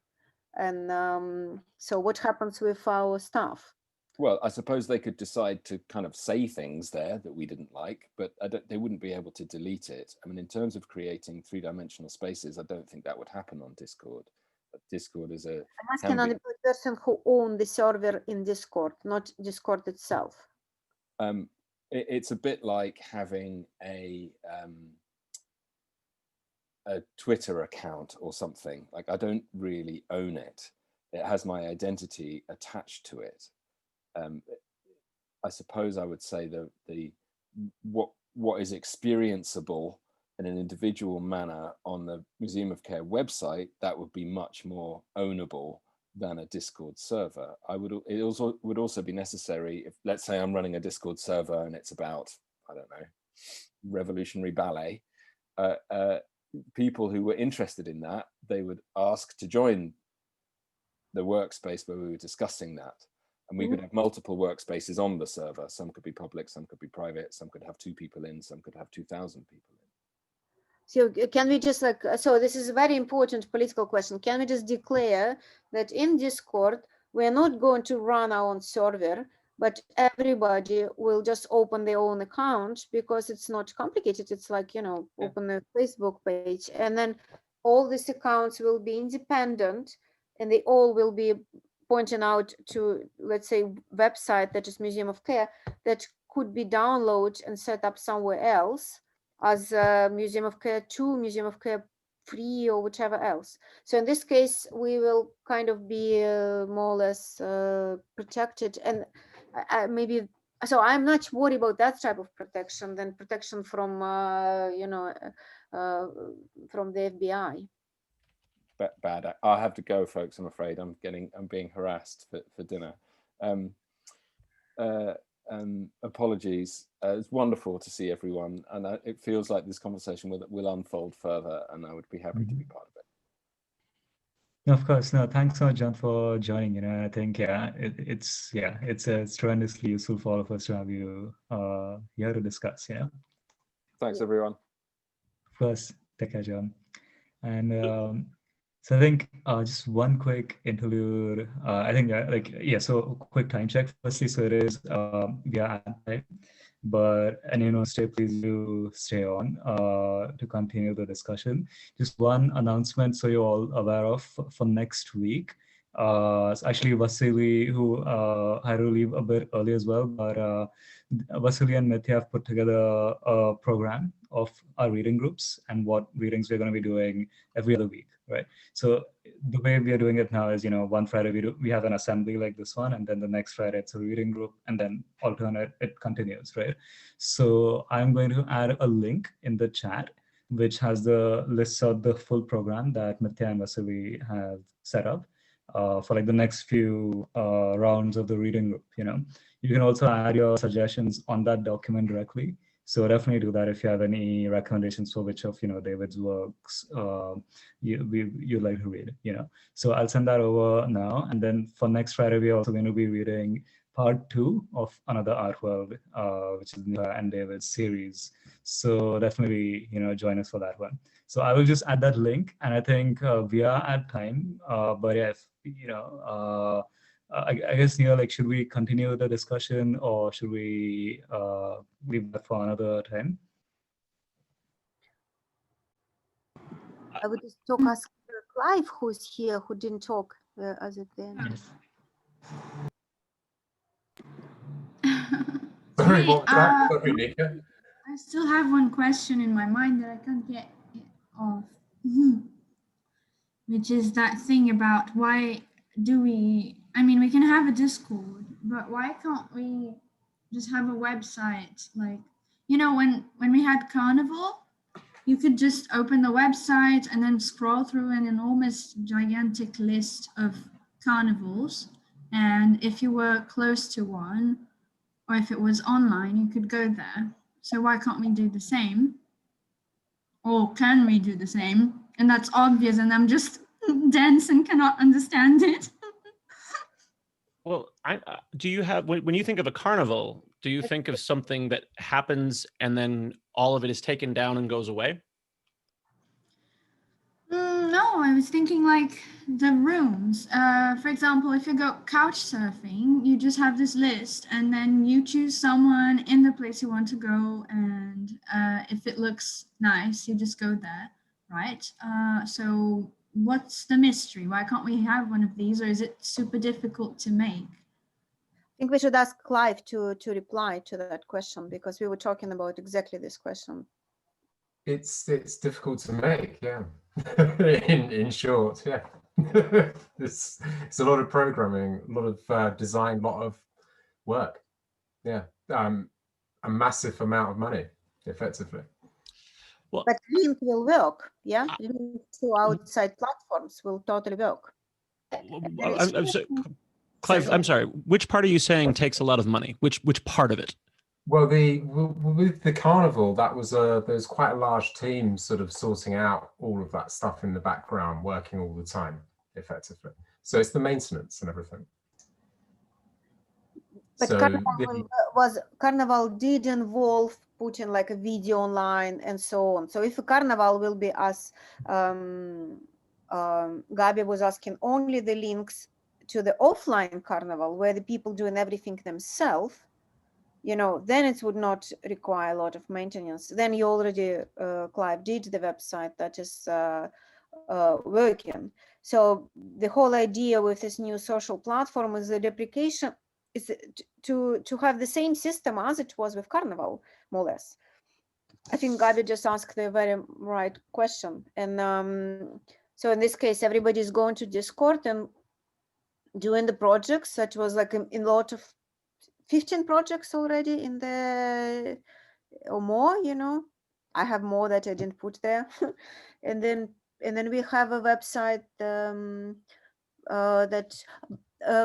and so what happens with our stuff? Well, I suppose they could decide to kind of say things there that we didn't like, but they wouldn't be able to delete it. I mean, in terms of creating three-dimensional spaces, I don't think that would happen on Discord. But Discord is a... I'm asking on the person who owned the server in Discord, not Discord itself. It's a bit like having a Twitter account or something. Like, I don't really own it. It has my identity attached to it. I suppose I would say what is experienceable in an individual manner on the Museum of Care website, that would be much more ownable than a Discord server. It also would be necessary if, let's say I'm running a Discord server and it's about, I don't know, revolutionary ballet, people who were interested in that, they would ask to join the workspace where we were discussing that. And we could have multiple workspaces on the server. Some could be public, some could be private, some could have 2 people in, some could have 2,000 people in. So can we just like, so this is a very important political question. Can we just declare that in Discord, we're not going to run our own server, but everybody will just open their own account because it's not complicated. It's like, you know, open a Facebook page, and then all these accounts will be independent and they all will be pointing out to, let's say, website that is Museum of Care that could be downloaded and set up somewhere else as Museum of Care 2, Museum of Care 3, or whichever else. So in this case, we will kind of be more or less protected, and maybe, so I'm not worried about that type of protection than protection from, you know, from the FBI. Bad. I'll have to go, folks. I'm afraid I'm being harassed for dinner. Apologies. It's wonderful to see everyone, and it feels like this conversation will unfold further, and I would be happy to be part of it. No, of course. No, thanks so much, John, for joining. You know, I think it's tremendously useful for all of us to have you here to discuss. You know. Thanks, everyone. Of course. Take care, John. And so I think just one quick interlude. I think so quick time check. Firstly, so it is we are at time, but please do stay on to continue the discussion. Just one announcement, so you're all aware of for next week. It's actually Vasily, who had to leave a bit early as well, but Vasily and Nithya have put together a program of our reading groups and what readings we're going to be doing every other week, right? So the way we are doing it now is, you know, one Friday we have an assembly like this one, and then the next Friday it's a reading group, and then alternate it continues, right? So I'm going to add a link in the chat which has the lists of the full program that Nithya and Vasily have set up for like the next few rounds of the reading group. You know, you can also add your suggestions on that document directly. So definitely do that if you have any recommendations for which of, you know, David's works you'd like to read, you know. So I'll send that over now. And then for next Friday, we're also going to be reading part 2 of Another Art World, which is Nika and David's series. So definitely, you know, join us for that one. So I will just add that link, and I think we are at time, but yeah, if, you know, I guess, you know, like, should we continue the discussion or should we leave that for another time? I would just ask Clive, who's here, who didn't talk as at the end. Sorry, Nika. I still have one question in my mind that I can't get it off, which is that thing about why do we, I mean, we can have a Discord, but why can't we just have a website? Like, you know, when we had Carnival, you could just open the website and then scroll through an enormous, gigantic list of carnivals. And if you were close to one, or if it was online, you could go there. So why can't we do the same? or can we do the same? And that's obvious, and I'm just dense and cannot understand it. Well, do you have, when you think of a carnival, do you think of something that happens and then all of it is taken down and goes away? No, I was thinking like the rooms. For example, if you go couch surfing, you just have this list and then you choose someone in the place you want to go. And if it looks nice, you just go there, right? So what's the mystery? Why can't we have one of these, or is it super difficult to make? I think we should ask Clive to reply to that question, because we were talking about exactly this question. It's difficult to make, yeah. in short, yeah. it's a lot of programming, a lot of design, a lot of work, yeah. A massive amount of money, effectively. Well, but link will work, yeah. Link to outside platforms will totally work. I'm sorry, Clive, I'm sorry. Which part are you saying takes a lot of money? Which part of it? Well, with the carnival, that was there's quite a large team sort of sorting out all of that stuff in the background, working all the time, effectively. So it's the maintenance and everything. But so Carnival did involve putting like a video online and so on. So if a Carnival will be, as Gabi was asking, only the links to the offline Carnival where the people doing everything themselves, you know, then it would not require a lot of maintenance. Then you already, Clive, did the website that is working. So the whole idea with this new social platform is the deprecation, is to have the same system as it was with Carnival, more or less. I think Gabi just asked the very right question. And so in this case, everybody's going to Discord and doing the projects. That was like in a lot of 15 projects already in the, or more, you know. I have more that I didn't put there. and then we have a website that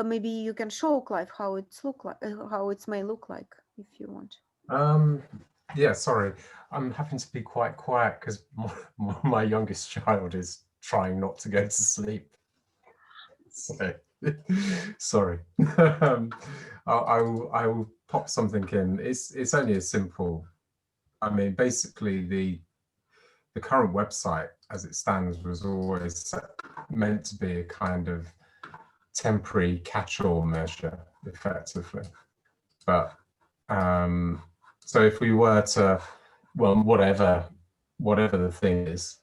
maybe you can show, Clive, how it's look like, how it may look like, if you want. Yeah, sorry, I'm having to be quite quiet because my youngest child is trying not to go to sleep. So, sorry. I will pop something in. It's only a simple. I mean, basically the current website as it stands was always meant to be a kind of temporary catch-all measure, effectively. But so if we were to, well, whatever the thing is,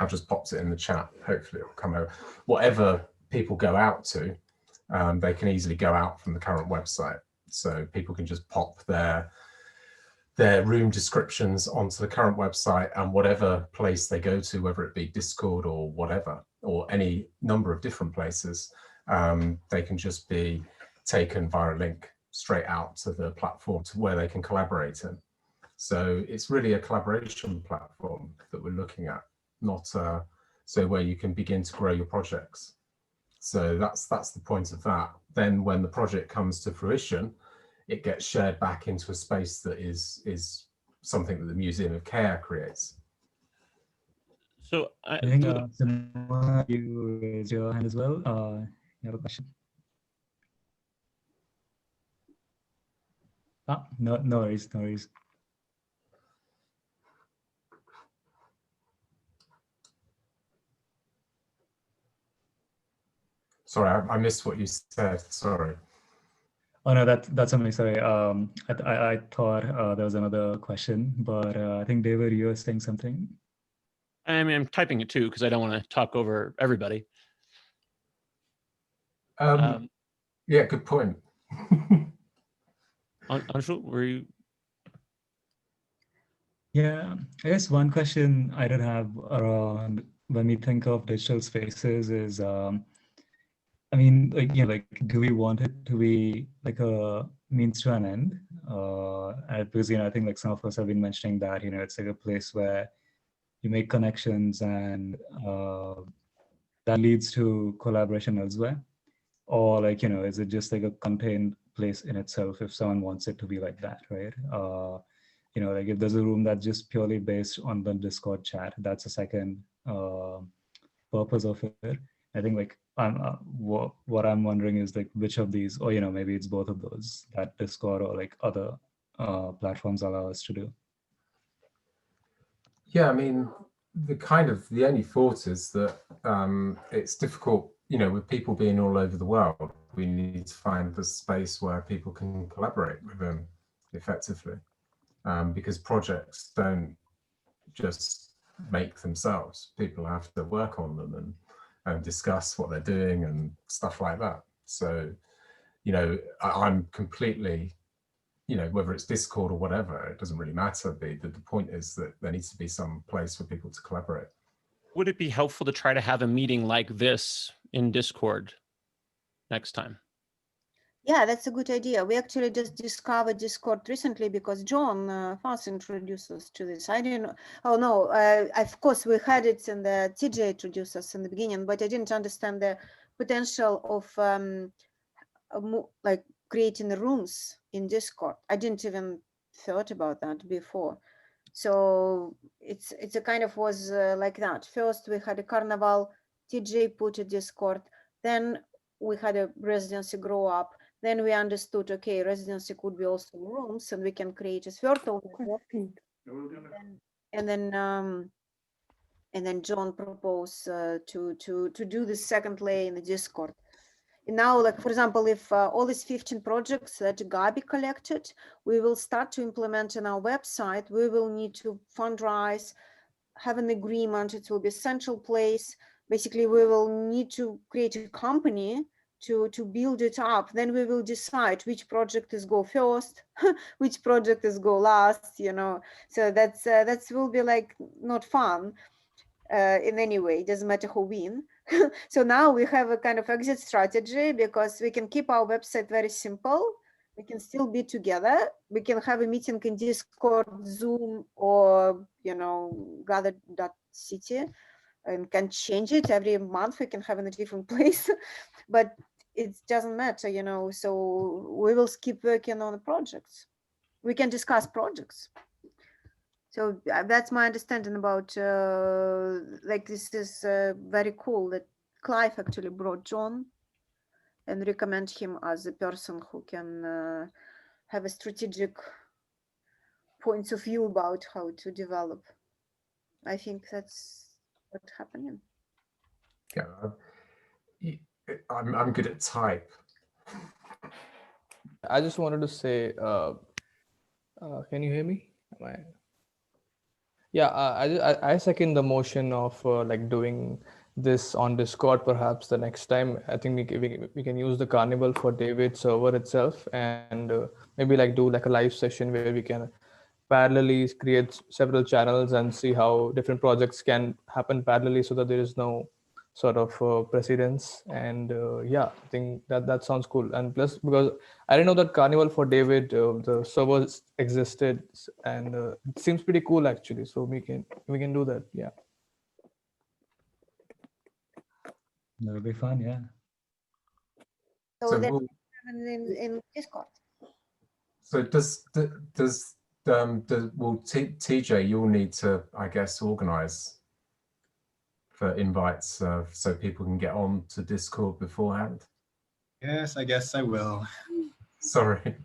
I've just popped it in the chat. Hopefully it'll come over. Whatever people go out to, they can easily go out from the current website. So people can just pop their room descriptions onto the current website, and whatever place they go to, whether it be Discord or whatever, or any number of different places, they can just be taken via a link straight out to the platform to where they can collaborate in. So it's really a collaboration platform that we're looking at, not so where you can begin to grow your projects. So that's the point of that. Then when the project comes to fruition, it gets shared back into a space that is something that the Museum of Care creates. So I think Simona, you raised your hand as well. You have a question? No worries, no worries. Sorry, I missed what you said. Sorry. Oh no, that's on me. Sorry. I thought there was another question, but I think David, you were saying something. I mean, I'm typing it too because I don't want to talk over everybody. Yeah, good point. Anshul, were you? Yeah, I guess one question I did have around when we think of digital spaces is, I mean, like, you know, like, do we want it to be like a means to an end? Because, you know, I think like some of us have been mentioning that, you know, it's like a place where you make connections and that leads to collaboration elsewhere. Or like, you know, is it just like a contained place in itself if someone wants it to be like that, right? you know, like if there's a room that's just purely based on the Discord chat, that's a second purpose of it. I think like what I'm wondering is like which of these, or you know, maybe it's both of those that Discord or like other platforms allow us to do. Yeah, I mean, the only thought is that it's difficult, you know, with people being all over the world, we need to find a space where people can collaborate with them effectively, because projects don't just make themselves. People have to work on them and discuss what they're doing and stuff like that. So, you know, I'm completely, you know, whether it's Discord or whatever, it doesn't really matter. The point is that there needs to be some place for people to collaborate. Would it be helpful to try to have a meeting like this in Discord next time? Yeah, that's a good idea. We actually just discovered Discord recently because John Fass introduced us to this. I didn't know. Oh no, of course we had it in the TJ introduced us in the beginning, but I didn't understand the potential of like creating the rooms in Discord. I didn't even thought about that before. So it's a kind of was like that. First we had a carnival, TJ put a Discord, then we had a residency grow up. Then we understood, okay, residency could be also rooms, and we can create a virtual network. And then John proposed to do the second layer in the Discord. And now, like for example, if all these 15 projects that Gabi collected, we will start to implement in our website. We will need to fundraise, have an agreement. It will be a central place. Basically, we will need to create a company to build it up. Then we will decide which project is go first, which project is go last, you know. So that's will be like not fun in any way. It doesn't matter who win. So now we have a kind of exit strategy because we can keep our website very simple. We can still be together. We can have a meeting in Discord, Zoom, or you know, gather.city, and can change it every month. We can have in a different place, but it doesn't matter, you know. So we will keep working on the projects. We can discuss projects. So that's my understanding about like this is very cool that Clive actually brought John and recommend him as a person who can have a strategic points of view about how to develop. I think that's what's happening. Yeah, I'm good at type. I just wanted to say, can you hear me? Yeah, I second the motion of like doing this on Discord. Perhaps the next time, I think we can use the Carnival for David server itself, and maybe like do like a live session where we can parallelly create several channels and see how different projects can happen parallelly, so that there is no sort of precedence. And yeah, I think that sounds cool. And plus, because I didn't know that Carnival for David the servers existed, and it seems pretty cool actually. So we can do that. Yeah, That'll be fun. Yeah. So then in Discord. So TJ, you'll need to, I guess, organize for invites so people can get on to Discord beforehand. Yes, I guess I will. Sorry.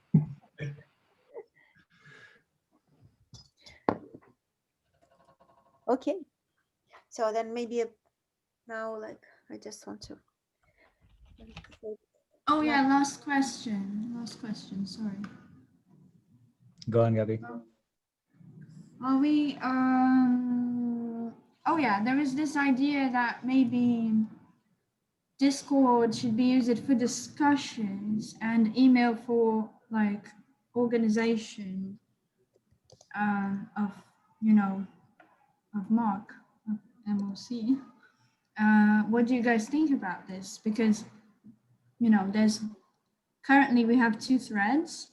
Okay. So then maybe now, like, I just want to. Oh yeah, last question, sorry. Go on, Gabi. Are we, oh yeah, there is this idea that maybe Discord should be used for discussions and email for like organization of, you know, of MOC, of MOC. What do you guys think about this? Because, you know, currently we have 2 threads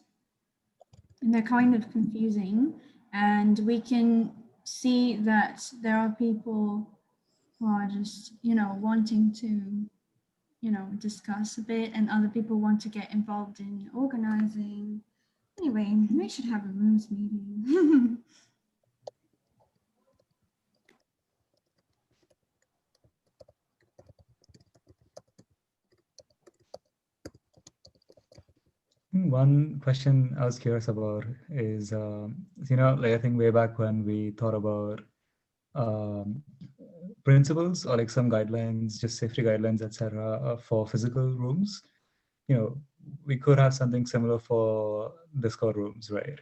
and they're kind of confusing, and we can see that there are people who are just, you know, wanting to, you know, discuss a bit, and other people want to get involved in organizing. Anyway, we should have a rooms meeting. One question I was curious about is, like I think way back when we thought about principles or like some guidelines, just safety guidelines, etc., for physical rooms, we could have something similar for Discord rooms, right?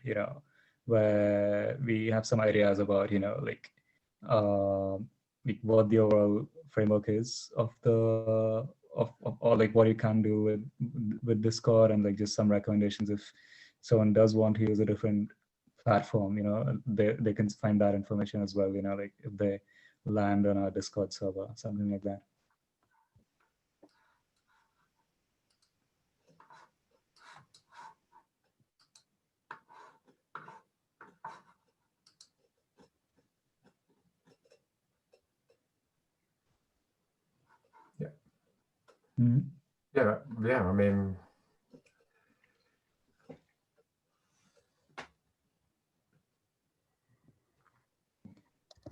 Where we have some ideas about, like what the overall framework is of the or like what you can do with Discord, and like just some recommendations if someone does want to use a different platform, they can find that information as well, like if they land on our Discord server, something like that. Yeah. Mm-hmm. Yeah. I mean,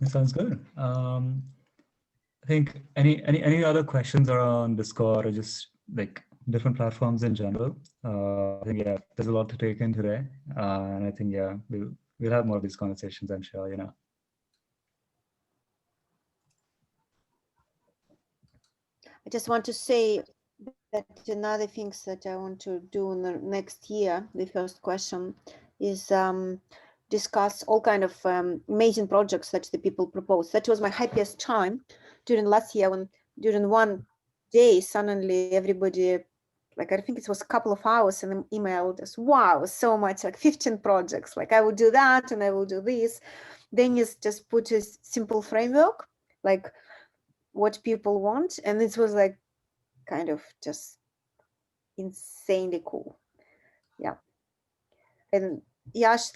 it sounds good. I think any other questions around Discord or just like different platforms in general? I think there's a lot to take in today, and I think we'll have more of these conversations, I'm sure. I just want to say that another things that I want to do in the next year, the first question is discuss all kind of amazing projects that the people propose. That was my happiest time during last year when during one day suddenly everybody, like I think it was a couple of hours, and emailed us, wow, so much, like 15 projects, like I will do that and I will do this. Then you just put a simple framework, like what people want, and it was like kind of just insanely cool. Yeah. And Yash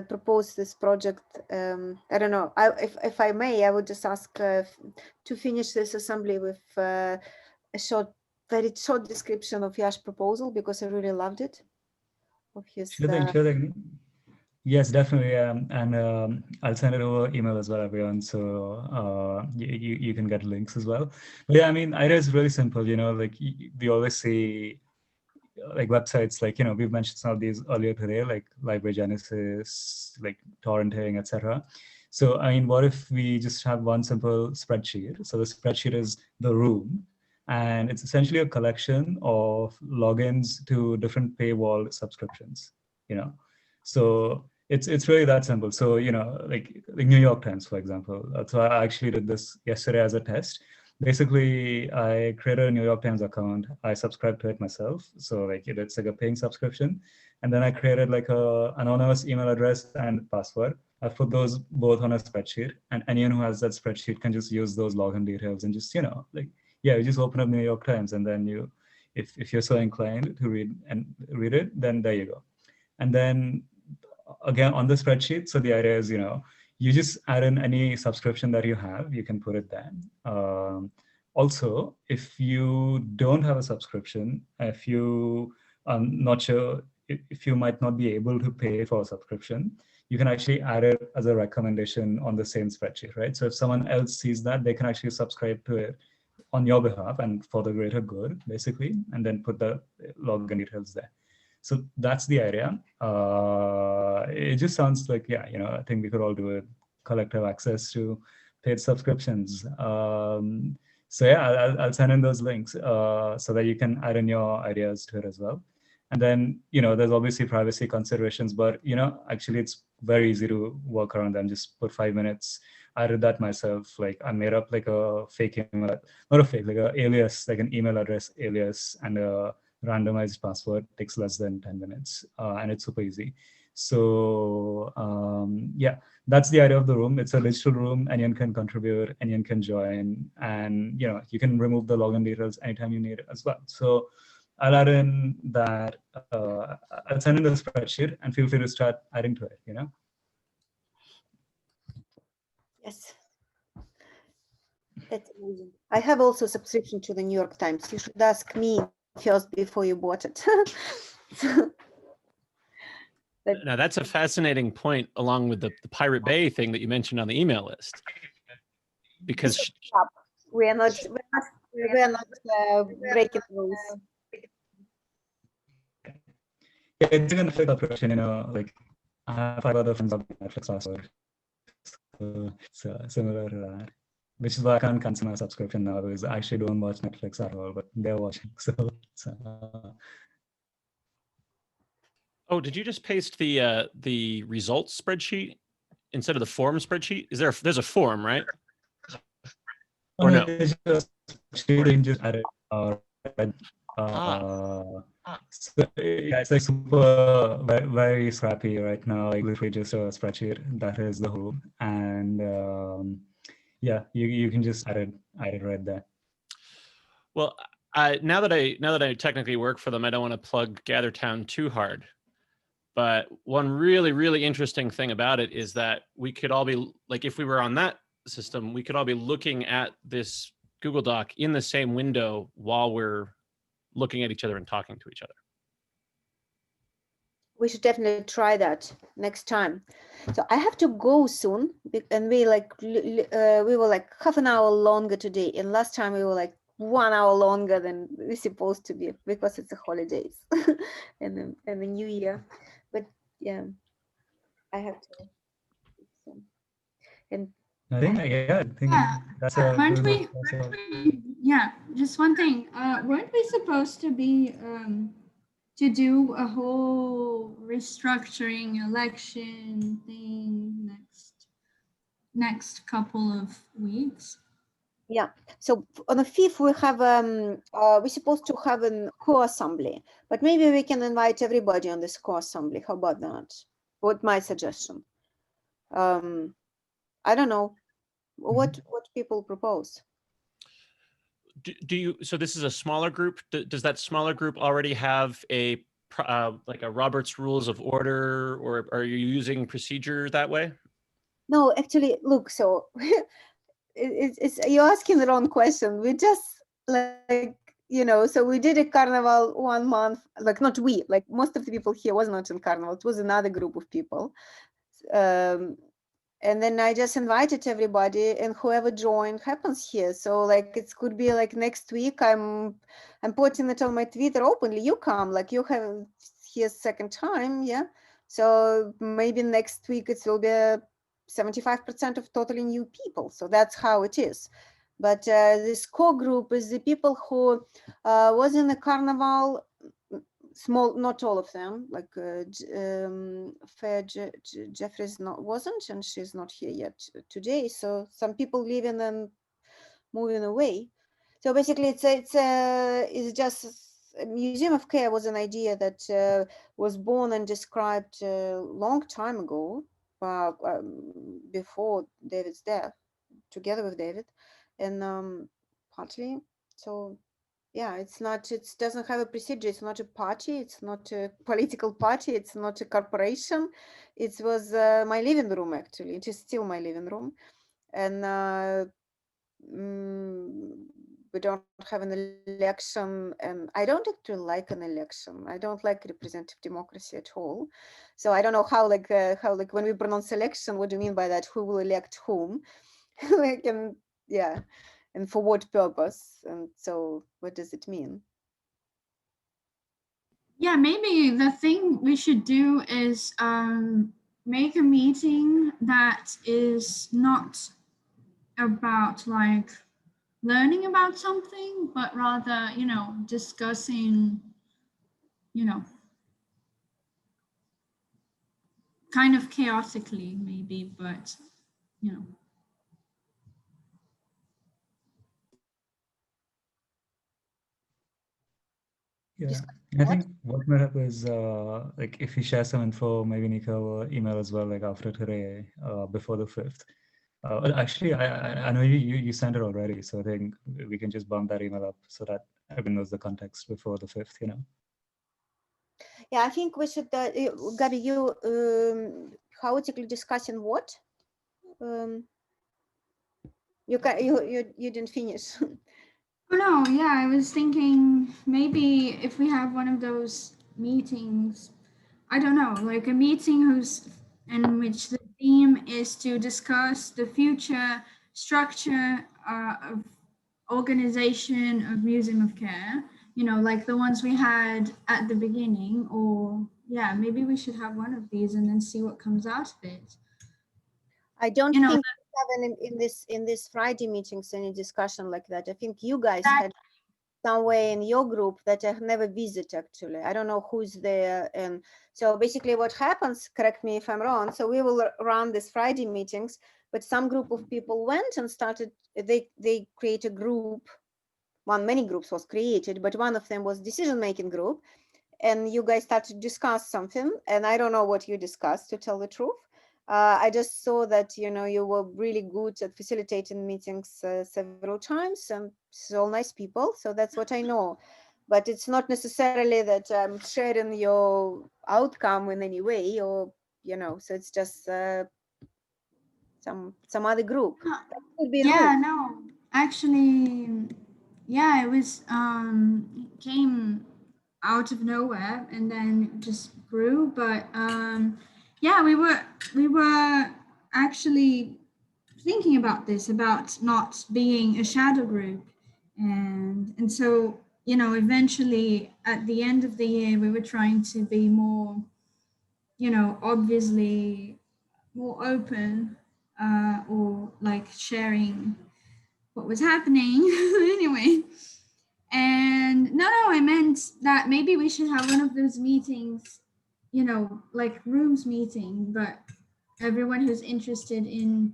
proposed this project. I don't know. If I may, I would just ask to finish this assembly with a very short description of Yash's proposal, because I really loved it. Of his. Sure thing. Yes, definitely. And I'll send it over email as well, everyone. So you can get links as well. But yeah, I mean, idea is really simple. Like we always see like websites, like we've mentioned some of these earlier today, like Library Genesis, like torrenting, etc. So I mean, what if we just have one simple spreadsheet? So the spreadsheet is the room, and it's essentially a collection of logins to different paywall subscriptions. So it's really that simple. So like New York Times, for example. So I actually did this yesterday as a test. Basically, I created a New York Times account. I subscribed to it myself. So like it's like a paying subscription. And then I created like a anonymous email address and password. I put those both on a spreadsheet, and anyone who has that spreadsheet can just use those login details and just, you just open up New York Times, and then if you're so inclined to read it, then there you go. And then again, on the spreadsheet, so the idea is, you just add in any subscription that you have, you can put it there. Also, if you don't have a subscription, if you are not sure, if you might not be able to pay for a subscription, you can actually add it as a recommendation on the same spreadsheet, right? So if someone else sees that, they can actually subscribe to it on your behalf and for the greater good, basically, and then put the login details there. So that's the idea. It just sounds like, I think we could all do it. Collective access to paid subscriptions. So yeah, I'll send in those links so that you can add in your ideas to it as well. And then, there's obviously privacy considerations, but, actually it's very easy to work around them. Just put 5 minutes. I did that myself. Like I made up like a fake email, not a fake, like an alias, like an email address alias and a randomized password. Takes less than 10 minutes and it's super easy. So yeah, that's the idea of the room. It's a digital room. Anyone can contribute, anyone can join, and you can remove the login details anytime you need it as well. So I'll add in that, I'll send in the spreadsheet, and feel free to start adding to it, Yes. That's amazing. I have also a subscription to the New York Times. You should ask me first before you bought it. Now that's a fascinating point, along with the Pirate Bay thing that you mentioned on the email list, because we are not breaking rules. Yeah, it's a Netflix subscription, you know, like I have 5 other friends on Netflix also. So it's similar to that, which is why I can't cancel my subscription now, because I actually don't watch Netflix at all, but they're watching. So oh, did you just paste the results spreadsheet instead of the form spreadsheet? There's a form, right? Or no? It's just changes added. So yeah, it's like super very scrappy right now. Like literally just a spreadsheet. That is the whole. And yeah, you can just add it right there. Well, now that I technically work for them, I don't want to plug GatherTown too hard. But one really interesting thing about it is that we could all be like, if we were on that system, we could all be looking at this Google Doc in the same window while we're looking at each other and talking to each other. We should definitely try that next time. So I have to go soon, and we were like half an hour longer today, and last time we were like 1 hour longer than we're supposed to be, because it's the holidays and the new year. But yeah, I have to. And I think that's a yeah, just one thing. Weren't we supposed to be to do a whole restructuring election thing next couple of weeks? Yeah, so on the 5th we have we're supposed to have a co-assembly, but maybe we can invite everybody on this co-assembly. How about that? What my suggestion? I don't know what people propose. Do you? So this is a smaller group. Does that smaller group already have a like a Robert's Rules of Order, or are you using procedure that way? No, actually, look. So it's you're asking the wrong question. We just like, you know. So we did a carnival 1 month. Like not we. Like most of the people here was not in carnival. It was another group of people. And then I just invited everybody, and whoever joined happens here. So like it could be like next week. I'm putting it on my Twitter openly. You come, like you have here second time, yeah. So maybe next week it will be 75% of totally new people. So that's how it is. But this core group is the people who was in the carnival. Small, not all of them, like Fair Jeffries wasn't, and she's not here yet today. So some people leaving and moving away. So basically it's just a Museum of Care was an idea that was born and described a long time ago, before David's death, together with David, and partly so. Yeah, it doesn't have a procedure. It's not a party. It's not a political party. It's not a corporation. It was my living room, actually. It is still my living room. And we don't have an election. And I don't actually like an election. I don't like representative democracy at all. So I don't know how when we pronounce election, what do you mean by that? Who will elect whom? Yeah. And for what purpose? And so what does it mean? Yeah, maybe the thing we should do is make a meeting that is not about like learning about something, but rather, you know, discussing, you know, kind of chaotically maybe, but, you know. Yeah, I think what might happen is like if you share some info, maybe Nika will email as well, like after today, before the 5th. Actually, I know you sent it already, so I think we can just bump that email up so that everyone knows the context before the 5th, you know. Yeah, I think we should, Gabi, you chaotically discussing what? You didn't finish. Oh no, yeah, I was thinking maybe if we have one of those meetings I don't know, like a meeting in which the theme is to discuss the future structure of organization of Museum of Care, you know, like the ones we had at the beginning, or yeah, maybe we should have one of these and then see what comes out of it. I don't You know, think we have in this Friday meetings any discussion like that. I think you guys had somewhere in your group that I have never visited actually. I don't know who's there. And so basically what happens, correct me if I'm wrong, so we will run these Friday meetings, but some group of people went and started, they create a group. Many groups was created, but one of them was decision-making group. And you guys started to discuss something. And I don't know what you discussed, to tell the truth. I just saw that, you know, you were really good at facilitating meetings several times, and so nice people. So that's what I know. But it's not necessarily that I'm sharing your outcome in any way, or, you know, so it's just some other group. That could be yeah, rude. no, actually, yeah, it was it came out of nowhere and then just grew. But yeah, we were actually thinking about this, about not being a shadow group, and so, you know, eventually at the end of the year we were trying to be more, you know, obviously more open, or like sharing what was happening anyway. And no, I meant that maybe we should have one of those meetings, you know, like rooms meeting, but everyone who's interested in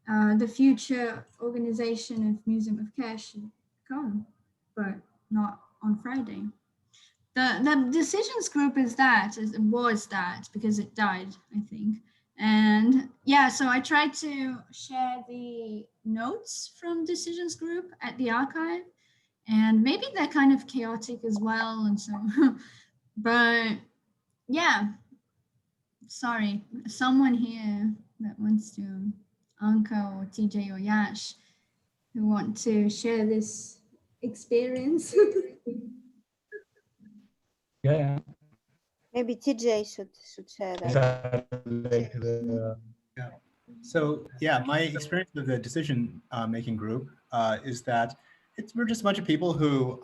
the future organization of Museum of Care should come, but not on Friday. The decisions group was that because it died, I think. And yeah, so I tried to share the notes from decisions group at the archive, and maybe they're kind of chaotic as well, and so but yeah, sorry, someone here that wants to, Anka or TJ or Yash, who want to share this experience. Yeah. Maybe TJ should share that. Yeah. So yeah, my experience with the decision making group is that we're just a bunch of people who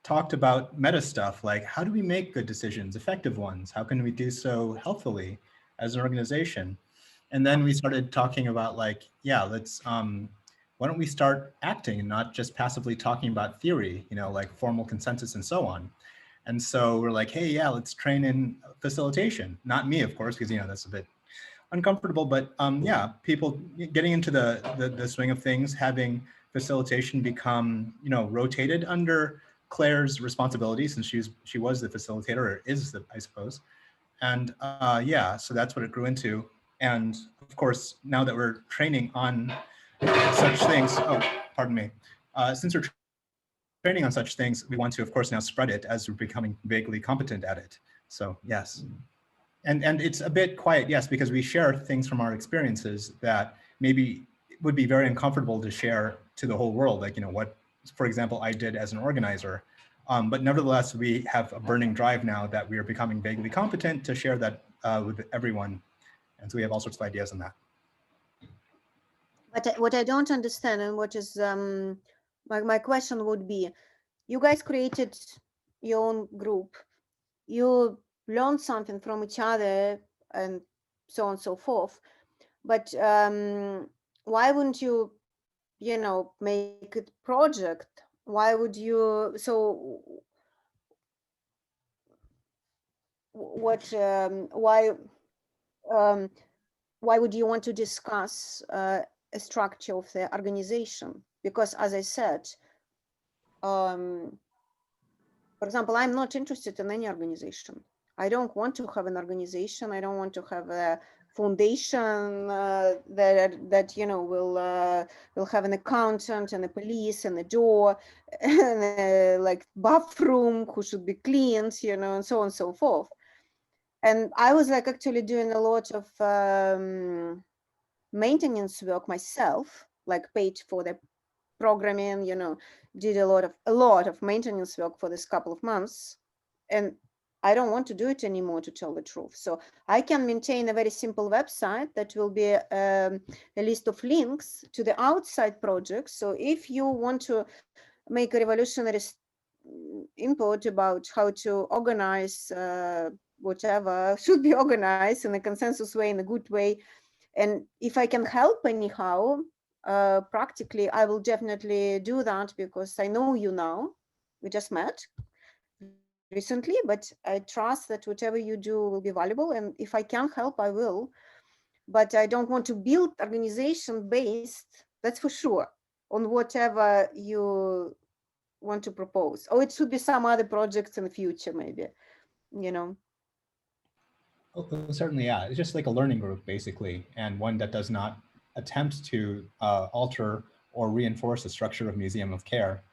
talked about meta stuff, like how do we make good decisions, effective ones? How can we do so healthfully as an organization? And then we started talking about like, yeah, let's, why don't we start acting and not just passively talking about theory, you know, like formal consensus and so on. And so we're like, hey, yeah, let's train in facilitation. Not me, of course, because, you know, that's a bit uncomfortable, but yeah, people getting into the swing of things, having facilitation become, you know, rotated under Claire's responsibility, since she was the facilitator, or is I suppose. And yeah, so that's what it grew into. And of course, now that we're training on such things, oh, pardon me, since we're training on such things, we want to, of course, now spread it as we're becoming vaguely competent at it. So yes. And it's a bit quiet, yes, because we share things from our experiences that maybe would be very uncomfortable to share to the whole world. Like, you know, what, for example, I did as an organizer. But nevertheless, we have a burning drive now that we are becoming vaguely competent to share that with everyone. And so we have all sorts of ideas on that. But what I don't understand, and what is my question would be, you guys created your own group. You learned something from each other and so on and so forth. But why wouldn't you, you know, make it project? Why would you? So what? Why would you want to discuss a structure of the organization? Because as I said, for example, I'm not interested in any organization. I don't want to have an organization. I don't want to have a foundation that you know will have an accountant and a police and a door and a, like bathroom who should be cleaned, you know, and so on and so forth. And I was like actually doing a lot of maintenance work myself, like paid for the programming, you know, did a lot of maintenance work for this couple of months. And I don't want to do it anymore, to tell the truth. So I can maintain a very simple website that will be a list of links to the outside projects. So if you want to make a revolutionary input about how to organize whatever should be organized in a consensus way, in a good way, and if I can help anyhow, practically, I will definitely do that, because I know you now. We just met recently, but I trust that whatever you do will be valuable, and if I can help, I will. But I don't want to build organization based, that's for sure, on whatever you want to propose. Or it should be some other projects in the future, maybe, you know. Oh, certainly, yeah. It's just like a learning group, basically, and one that does not attempt to alter or reinforce the structure of Museum of Care,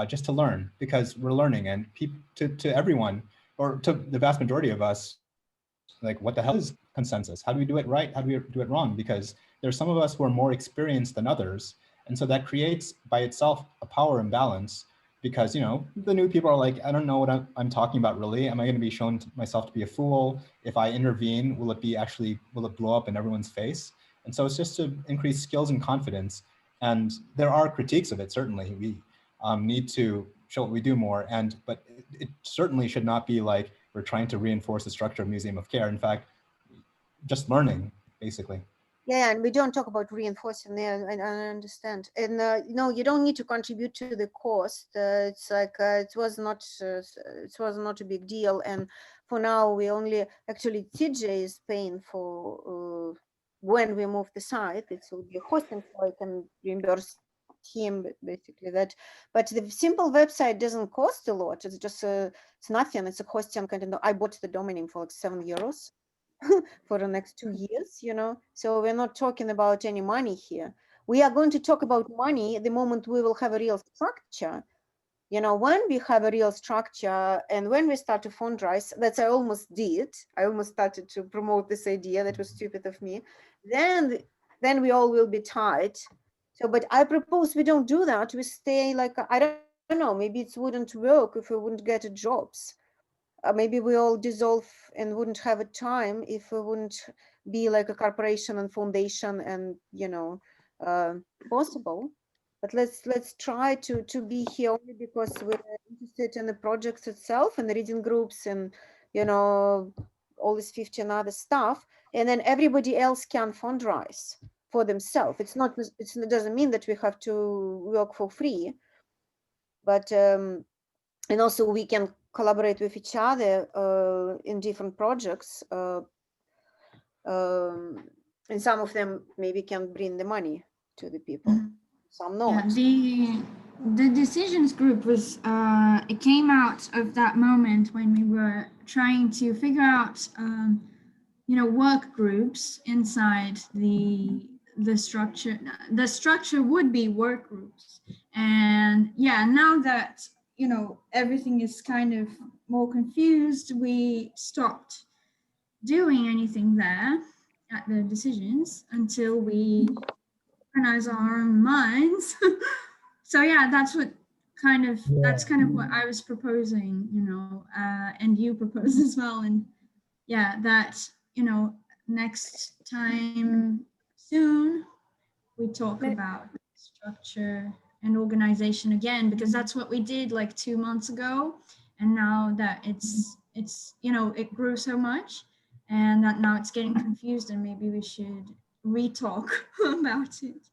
just to learn, because we're learning, and to everyone, or to the vast majority of us, like, what the hell is consensus? How do we do it right? How do we do it wrong? Because there's some of us who are more experienced than others, and so that creates by itself a power imbalance. Because, you know, the new people are like, I don't know what I'm talking about, really. Am I going to be shown myself to be a fool? If I intervene, will it blow up in everyone's face? And so it's just to increase skills and confidence. And there are critiques of it, certainly. We need to show what we do more. But it certainly should not be like we're trying to reinforce the structure of Museum of Care. In fact, just learning, basically. Yeah, and we don't talk about reinforcing there. I understand. And no, you don't need to contribute to the cost. It's like it was not a big deal. And for now, we only actually TJ is paying for when we move the site. It will be hosting, so I can reimburse him basically that. But the simple website doesn't cost a lot. It's just it's nothing. It's a hosting kind of. I bought the domain name for like €7. For the next 2 years, you know, so we're not talking about any money here. We are going to talk about money the moment we will have a real structure, you know. When we have a real structure and when we start to fundraise, that's I almost started to promote this idea. That was stupid of me. Then we all will be tight. So, but I propose we don't do that. We stay like, I don't know, maybe it wouldn't work if we wouldn't get jobs. Maybe we all dissolve and wouldn't have a time if we wouldn't be like a corporation and foundation and, you know, possible. But let's try to be here only because we're interested in the projects itself and the reading groups and, you know, all this 15 other stuff. And then everybody else can fundraise for themselves. It doesn't mean that we have to work for free, but and also we can collaborate with each other in different projects. And some of them maybe can bring the money to the people, some not. Yeah, the decisions group was, it came out of that moment when we were trying to figure out, you know, work groups inside the structure. The structure would be work groups. And yeah, now that, you know, everything is kind of more confused, we stopped doing anything there at the decisions until we organize our own minds. So yeah, that's kind of what I was proposing, you know, and you propose as well. And yeah, that, you know, next time soon we talk about structure and organization again, because that's what we did like 2 months ago. And now that it's you know, it grew so much and that now it's getting confused, and maybe we should re-talk about it.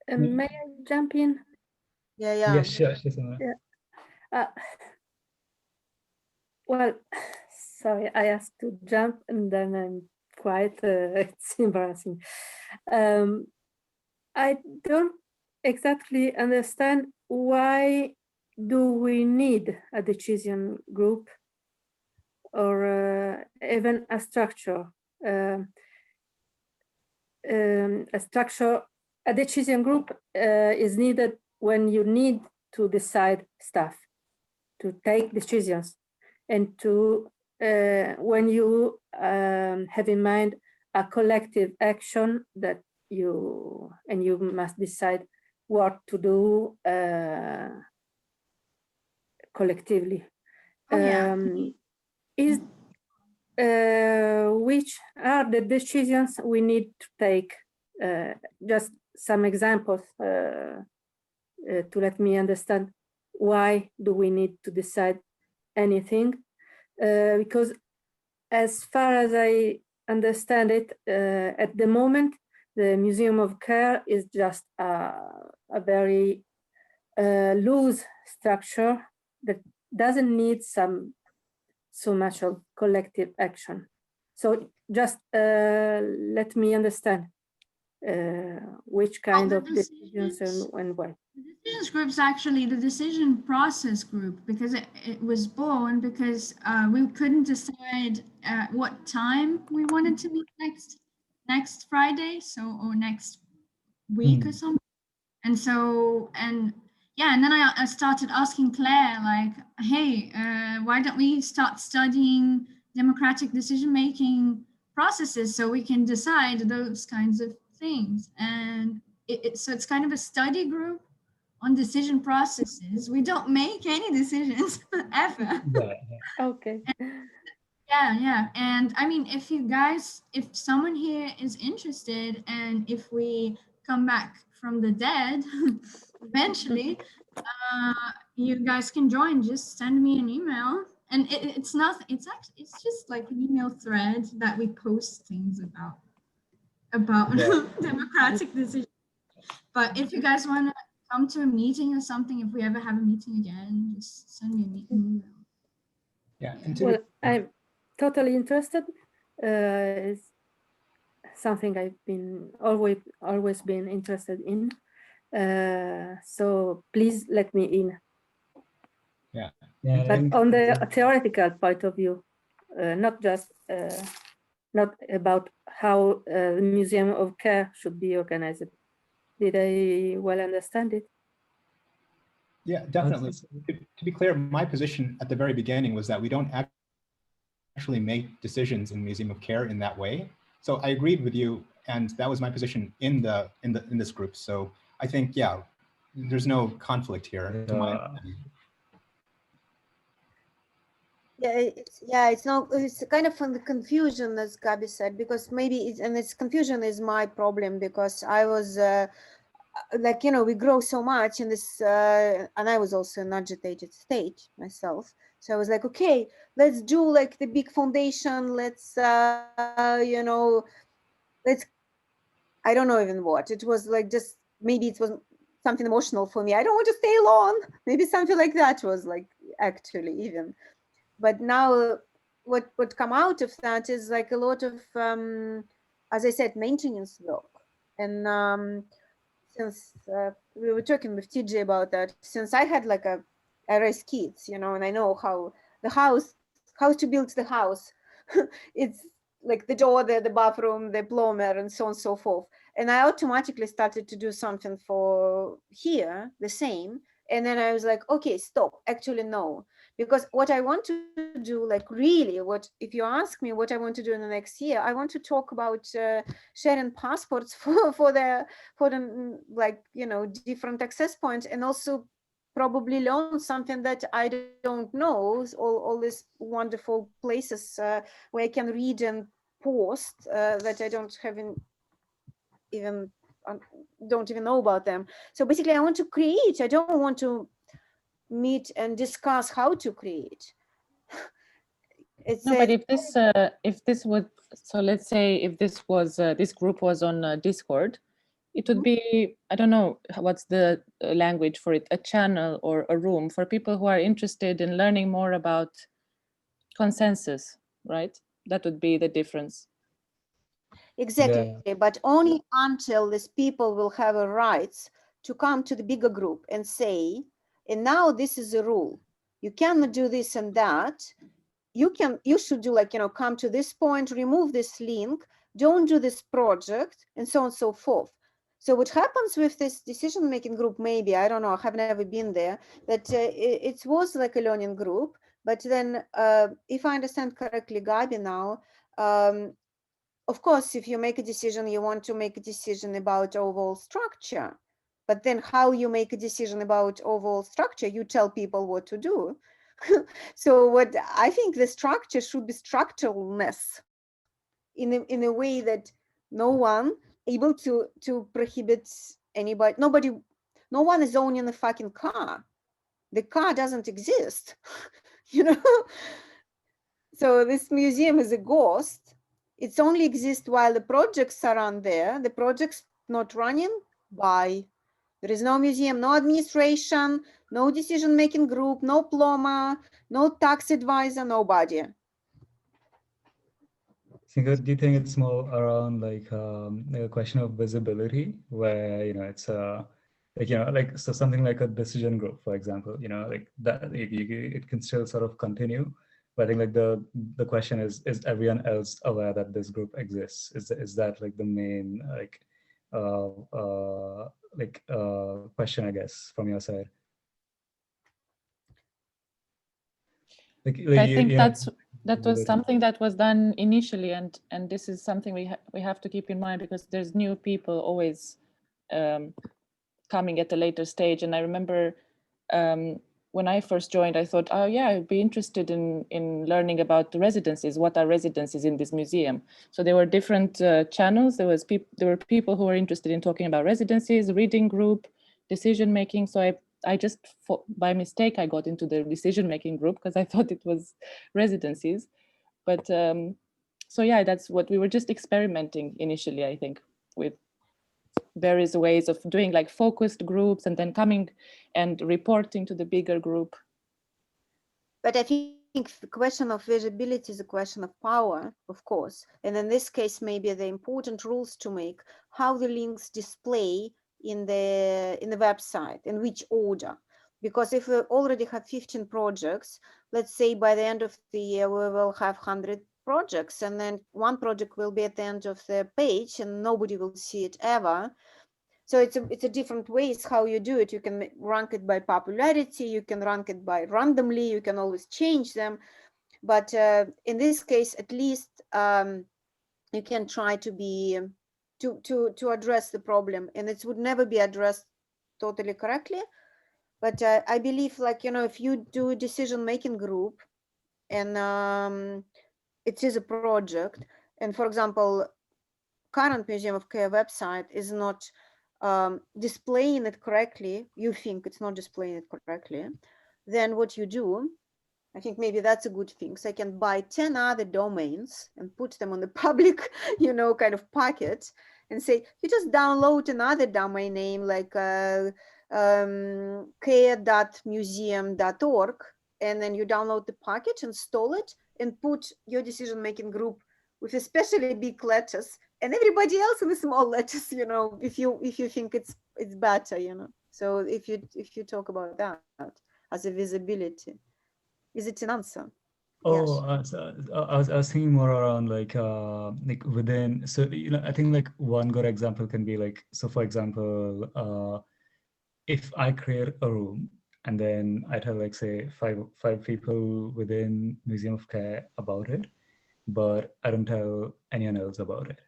May I jump in? Yeah. Yes, sure. Yeah. Well, sorry, I asked to jump and then I'm quiet. It's embarrassing. I don't exactly understand why do we need a decision group or even a structure. A decision group is needed when you need to decide stuff, to take decisions, and to when you have in mind a collective action that you must decide what to do collectively. Oh, yeah. Is which are the decisions we need to take? Just some examples to let me understand why do we need to decide anything? Because as far as I understand it, at the moment, the Museum of Care is just a very loose structure that doesn't need so much of collective action. So just let me understand which kind of decisions and why. The decisions group's actually the decision process group, because it was born because we couldn't decide what time we wanted to meet next Friday, or next week or something. And so, and then I started asking Claire, like, hey, why don't we start studying democratic decision-making processes so we can decide those kinds of things? And so it's kind of a study group on decision processes. We don't make any decisions ever. Okay. Yeah. And I mean, if someone here is interested, and if we come back from the dead, eventually, you guys can join. Just send me an email. And it's just like an email thread that we post things about democratic decision. But if you guys want to come to a meeting or something, if we ever have a meeting again, just send me an email. Yeah. Well, I'm totally interested. It's something I've been always been interested in. So please let me in. Yeah. But on the theoretical point of view, not just not about how the Museum of Care should be organized. Did I well understand it? Yeah, definitely. To be clear, my position at the very beginning was that we don't actually make decisions in Museum of Care in that way. So I agreed with you, and that was my position in this group. So I think, yeah, there's no conflict here. To my understanding. It's kind of from the confusion, as Gabi said, because maybe this confusion is my problem, because I was like, we grow so much in this, and I was also in an agitated state myself. So I was like, okay, let's do like the big foundation. Let's, let's, I don't know even what. It was like, just maybe it was something emotional for me. I don't want to stay alone. Maybe something like that was like actually even. But now what come out of that is like a lot of, as I said, maintenance work. And since we were talking with TJ about that, since I had like I raised kids, and I know how to build the house. It's like the door, the bathroom, the plumber, and so on and so forth. And I automatically started to do something for here, the same. And then I was like, okay, stop. Actually, no. Because what I want to do, like really, if you ask me what I want to do in the next year, I want to talk about sharing passports for the like, different access points, and also probably learn something that I don't know, all these wonderful places where I can read and post that I don't even know about them. So basically I want to create. I don't want to meet and discuss how to create. But if this would, so let's say if this was this group was on Discord, it would be, I don't know what's the language for it, a channel or a room for people who are interested in learning more about consensus, right? That would be the difference. Exactly, but only until these people will have a rights to come to the bigger group and say, and now this is a rule. You cannot do this and that. You should do like, come to this point, remove this link, don't do this project, and so on and so forth. So what happens with this decision-making group, maybe, I don't know, I have never been there, that it was like a learning group, but then if I understand correctly, Gabi now, of course, if you make a decision, you want to make a decision about overall structure, but then how you make a decision about overall structure, you tell people what to do. So what I think the structure should be structuralness in a way that no one able to prohibit anybody, no one is owning a fucking car. The car doesn't exist, you know? So this museum is a ghost. It's only exists while the projects are on there. The project's not running. Why? There is no museum, no administration, no decision-making group, no plumber, no tax advisor, nobody. So do you think it's more around like a question of visibility, where it's like like so something like a decision group, for example, like that it can still sort of continue, but I think like the question is everyone else aware that this group exists? Is that like the main question, I guess, from your side? I think that was something that was done initially, and this is something we have to keep in mind, because there's new people always coming at a later stage. And I remember when I first joined, I thought, oh yeah, I'd be interested in learning about the residencies. What are residencies in this museum? So there were different channels. There were people who were interested in talking about residencies, reading group, decision making. So I just, by mistake, I got into the decision-making group because I thought it was residencies. But so yeah, that's what we were just experimenting initially, I think, with various ways of doing like focused groups and then coming and reporting to the bigger group. But I think the question of visibility is a question of power, of course. And in this case, maybe the important rules to make, how the links display in the website, in which order. Because if we already have 15 projects, let's say by the end of the year we will have 100 projects, and then one project will be at the end of the page and nobody will see it ever. So it's a different ways how you do it. You can rank it by popularity, you can rank it by randomly, you can always change them. But in this case, at least you can try to be to address the problem, and it would never be addressed totally correctly. But I believe, like, if you do a decision-making group and it is a project, and for example, current Museum of Care website is not displaying it correctly, you think it's not displaying it correctly, then what you do, I think maybe that's a good thing. So I can buy 10 other domains and put them on the public, kind of pocket, and say, you just download another domain name like care.museum.org, and then you download the package, install it, and put your decision-making group with especially big letters, and everybody else in the small letters, if you think it's better, So if you talk about that as a visibility, is it an answer? Oh, I was thinking more around like within. So I think like one good example can be like, so for example, if I create a room and then I tell like say five people within Museum of Care about it, but I don't tell anyone else about it,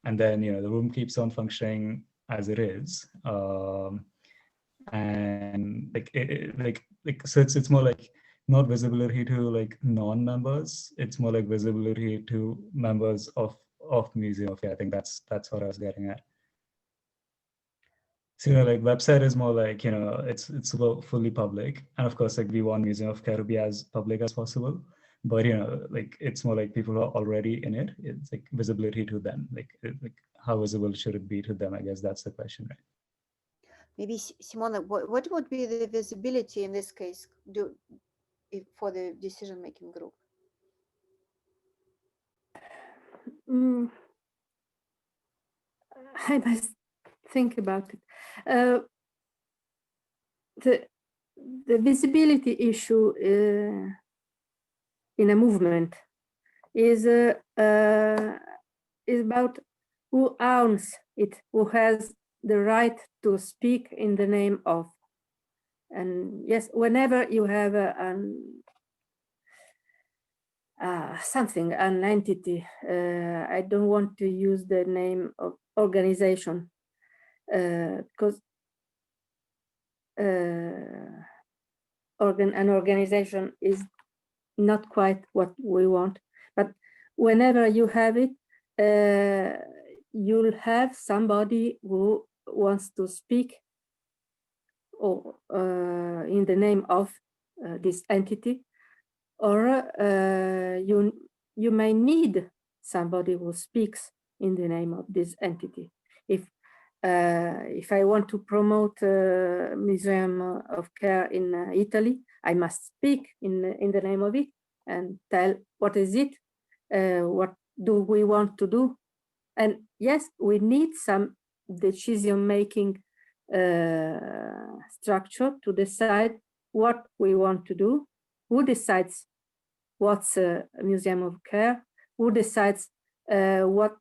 and then the room keeps on functioning as it is, and so it's more like not visibility to like non-members, it's more like visibility to members of Museum of Care. I think that's what I was getting at. So like website is more like it's fully public, and of course like we want Museum of Care to be as public as possible, but like it's more like people who are already in it, it's like visibility to them, like how visible should it be to them? I guess that's the question, right? Maybe Simona, what would be the visibility in this case for the decision-making group? I must think about it. The visibility issue in a movement is about who owns it, who has the right to speak in the name of. And yes, whenever you have something, an entity, I don't want to use the name of organization because an organization is not quite what we want, but whenever you have it, you'll have somebody who wants to speak or in the name of this entity, or you may need somebody who speaks in the name of this entity. If I want to promote a museum of care in Italy, I must speak in the name of it and tell what is it, what do we want to do. And yes, we need some decision-making structure to decide what we want to do. Who decides what's a museum of care? Who decides what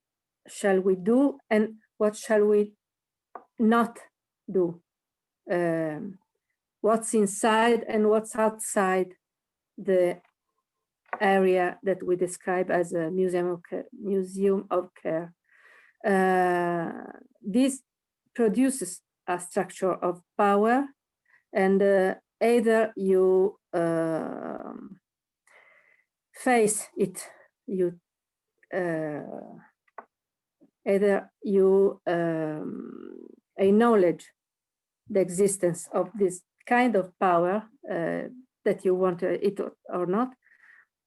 shall we do and what shall we not do? What's inside and what's outside the area that we describe as a museum of care. This produces a structure of power, and either you face it, either you acknowledge the existence of this kind of power that you want it or not,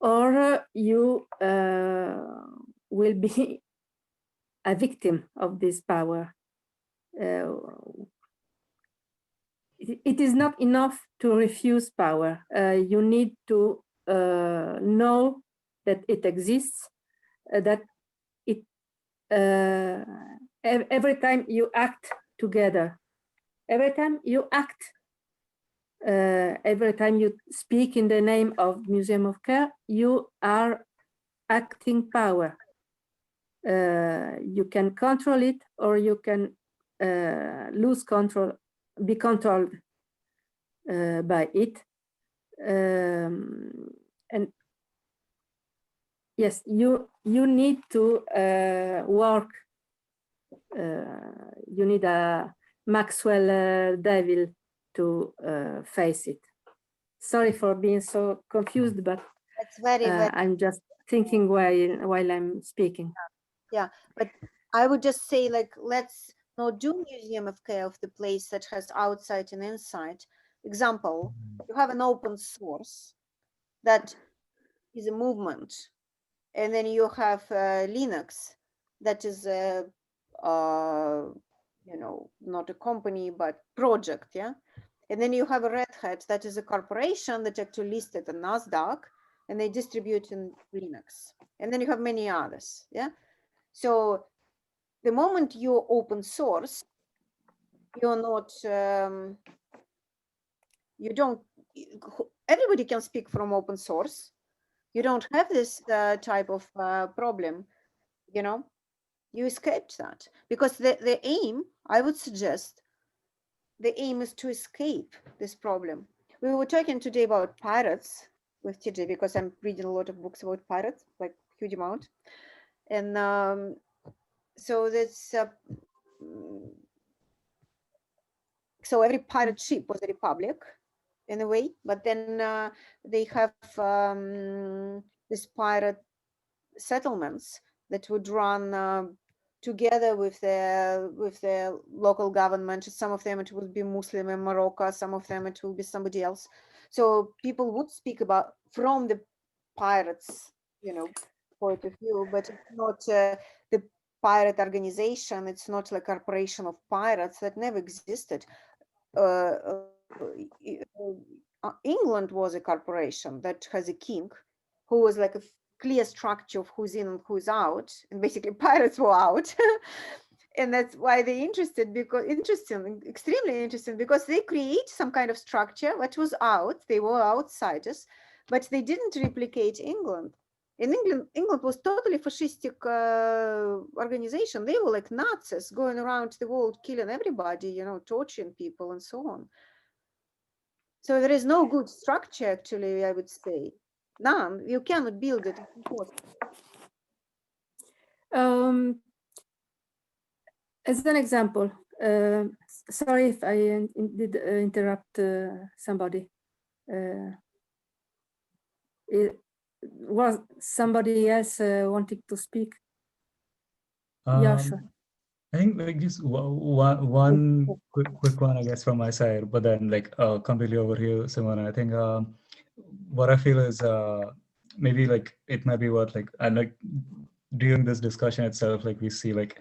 or you will be a victim of this power. It is not enough to refuse power. You need to know that it exists, that it every time you act together, every time you act, every time you speak in the name of Museum of Care, you are acting power. You can control it, or you can lose control, be controlled by it. And yes, you need to work. You need a Maxwell devil to face it. Sorry for being so confused, but That's very, very I'm just thinking while I'm speaking. Yeah, but I would just say, like, let's not do Museum of Care of the place that has outside and inside. Example, you have an open source that is a movement, and then you have Linux that is a you know, not a company but project, yeah. And then you have a Red Hat that is a corporation that actually listed on NASDAQ, and they distribute in Linux. And then you have many others, yeah. So the moment you're open source, you're not, you don't, everybody can speak from open source. You don't have this type of problem, you know, you escaped that. Because the aim, I would suggest, the aim is to escape this problem. We were talking today about pirates with TJ, because I'm reading a lot of books about pirates, like huge amount. And so that's, so every pirate ship was a republic in a way, but then they have these pirate settlements that would run together with the local government. Some of them it would be Muslim in Morocco, some of them it will be somebody else. So people would speak about from the pirates, you know, point of view, but it's not the pirate organization. It's not like a corporation of pirates that never existed. England was a corporation that has a king who was like a clear structure of who's in and who's out, and basically pirates were out. And that's why they're interested, because extremely interesting, because they create some kind of structure that was out. They were outsiders, but they didn't replicate England. In England was totally fascistic organization. They were like Nazis going around the world, killing everybody, you know, torturing people and so on. So there is no good structure, actually, I would say. None. You cannot build it. As an example, sorry if I did interrupt somebody. Was somebody else wanting to speak? Yash. I think like just one quick one, I guess, from my side, but then like completely over here, Simona. I think what I feel is maybe like it might be what like, and like during this discussion itself, like we see like, I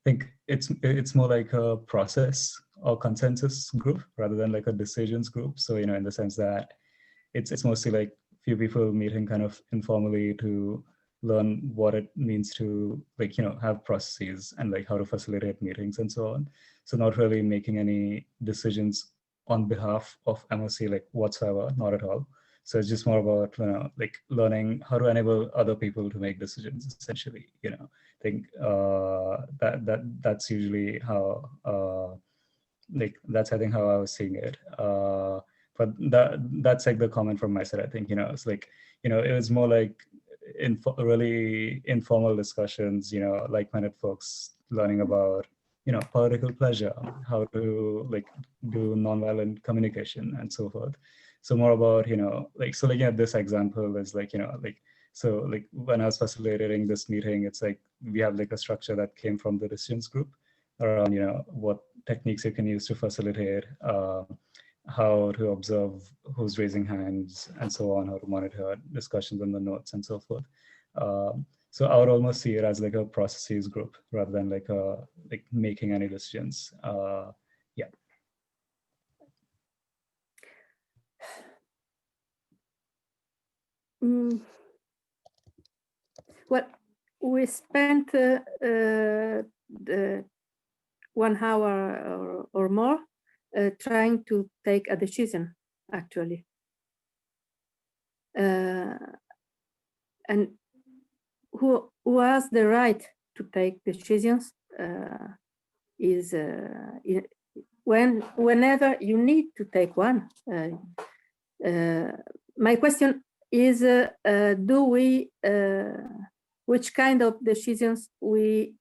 think it's more like a process or consensus group rather than like a decisions group. So, you know, in the sense that it's mostly like few people meeting kind of informally to learn what it means to like, you know, have processes and like how to facilitate meetings and so on. So not really making any decisions on behalf of MOC like whatsoever, not at all. So it's just more about, you know, like learning how to enable other people to make decisions essentially, you know. I think that's usually how like that's I think how I was seeing it. But that's like the comment from my side. I think, you know, it's like, you know, it was more like really informal discussions, you know, like-minded folks learning about, you know, political pleasure, how to like do nonviolent communication and so forth. So more about, you know, like, so like, yeah, this example is like, you know, like, so like when I was facilitating this meeting, it's like, we have like a structure that came from the decisions group around, you know, what techniques you can use to facilitate, how to observe who's raising hands and so on, how to monitor discussions in the notes and so forth. So I would almost see it as like a processes group rather than like making any decisions. Yeah. Well, we spent the 1 hour or more trying to take a decision, actually. And who has the right to take decisions is whenever you need to take one. My question is, do we, which kind of decisions we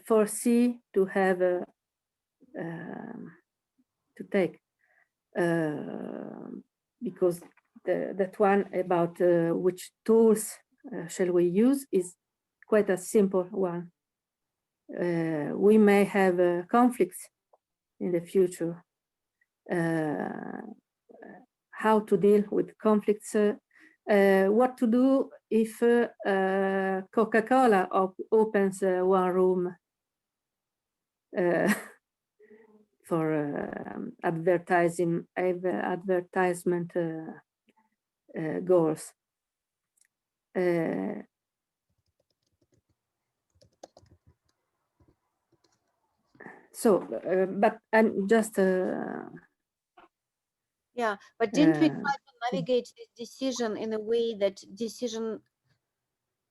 foresee to have to take? Because that one about which tools shall we use is quite a simple one. We may have conflicts in the future. How to deal with conflicts, what to do if Coca-Cola opens one room for advertisement goals. But I'm just yeah, but didn't we try to navigate this decision in a way that decision,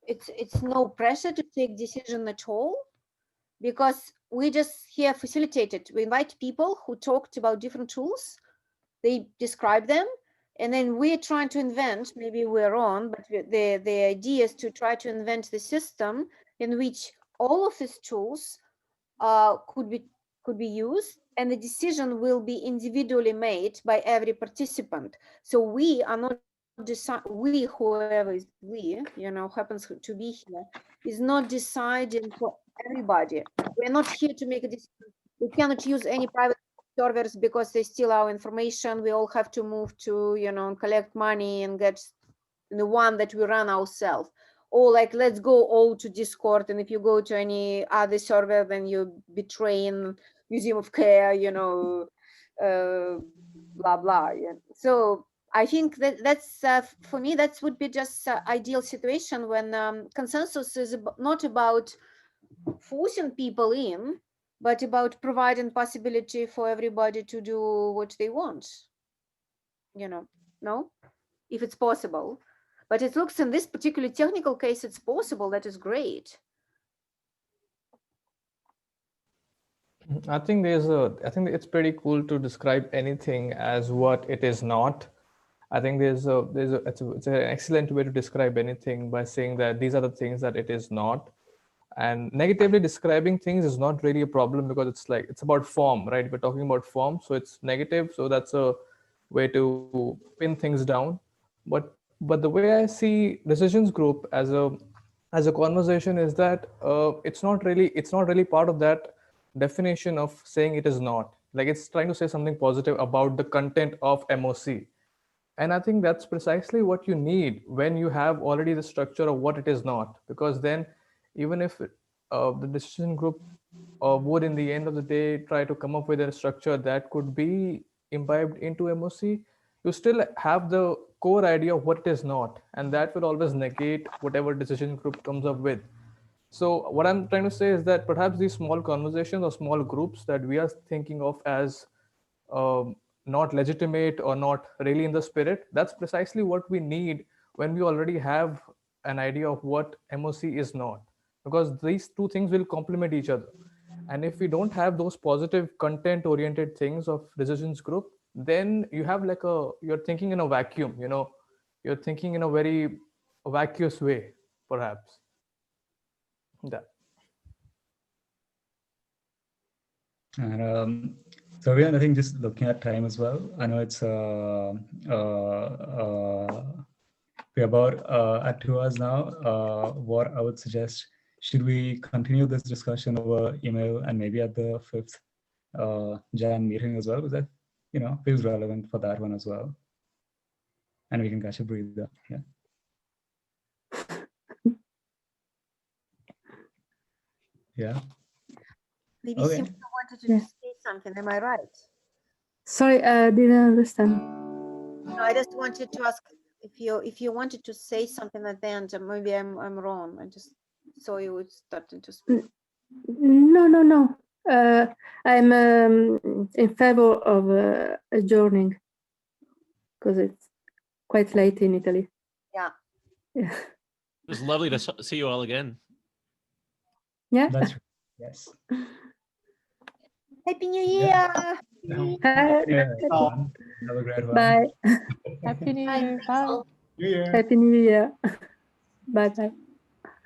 it's no pressure to take decision at all, because we just here facilitated. We invite people who talked about different tools, they describe them, and then we're trying to invent, maybe we're wrong, but the idea is to try to invent the system in which all of these tools could be used, and the decision will be individually made by every participant. So we are not we, whoever is we, you know, happens to be here, is not deciding for everybody. We're not here to make a decision. We cannot use any private servers because they steal our information. We all have to move to, you know, collect money and get the one that we run ourselves. Or like, let's go all to Discord, and if you go to any other server, then you betraying Museum of Care, you know, blah blah. Yeah. So I think that's for me, that would be just ideal situation when consensus is not about forcing people in, but about providing possibility for everybody to do what they want. You know, no, if it's possible. But it looks in this particular technical case, it's possible. That is great. I think I think it's pretty cool to describe anything as what it is not. I think it's an excellent way to describe anything by saying that these are the things that it is not. And negatively describing things is not really a problem because it's like, it's about form, right? We're talking about form, so it's negative. So that's way to pin things down. But the way I see decisions group as a conversation is that it's not really part of that definition of saying it is not. Like it's trying to say something positive about the content of MOC. And I think that's precisely what you need when you have already the structure of what it is not, because then even if the decision group would in the end of the day try to come up with a structure that could be imbibed into MOC, you still have the core idea of what it is not, and that will always negate whatever decision group comes up with. So what I'm trying to say is that perhaps these small conversations or small groups that we are thinking of as not legitimate or not really in the spirit, that's precisely what we need when we already have an idea of what MOC is not, because these two things will complement each other. And if we don't have those positive content oriented things of decisions group, then you have like you're thinking in a vacuum, you're thinking in a very vacuous way, perhaps. That. And so I think just looking at time as well, I know it's we're about at 2 hours now. What I would suggest, should we continue this discussion over email and maybe at the 5th Jan meeting as well? Because that, feels relevant for that one as well. And we can catch a breather. Yeah. Yeah. Maybe Okay. Simona wanted to say something. Am I right? Sorry, I didn't understand. No, I just wanted to ask if you wanted to say something at the end. Maybe I'm wrong. I just saw you starting to speak. No. I'm in favor of adjourning because it's quite late in Italy. Yeah. Yeah. It was lovely to see you all again. Yeah. That's right. Yes. Happy New Year. Happy New Year, everyone. Have a great one. Bye. Happy New Year. Bye. New Year. Happy New Year. Bye bye.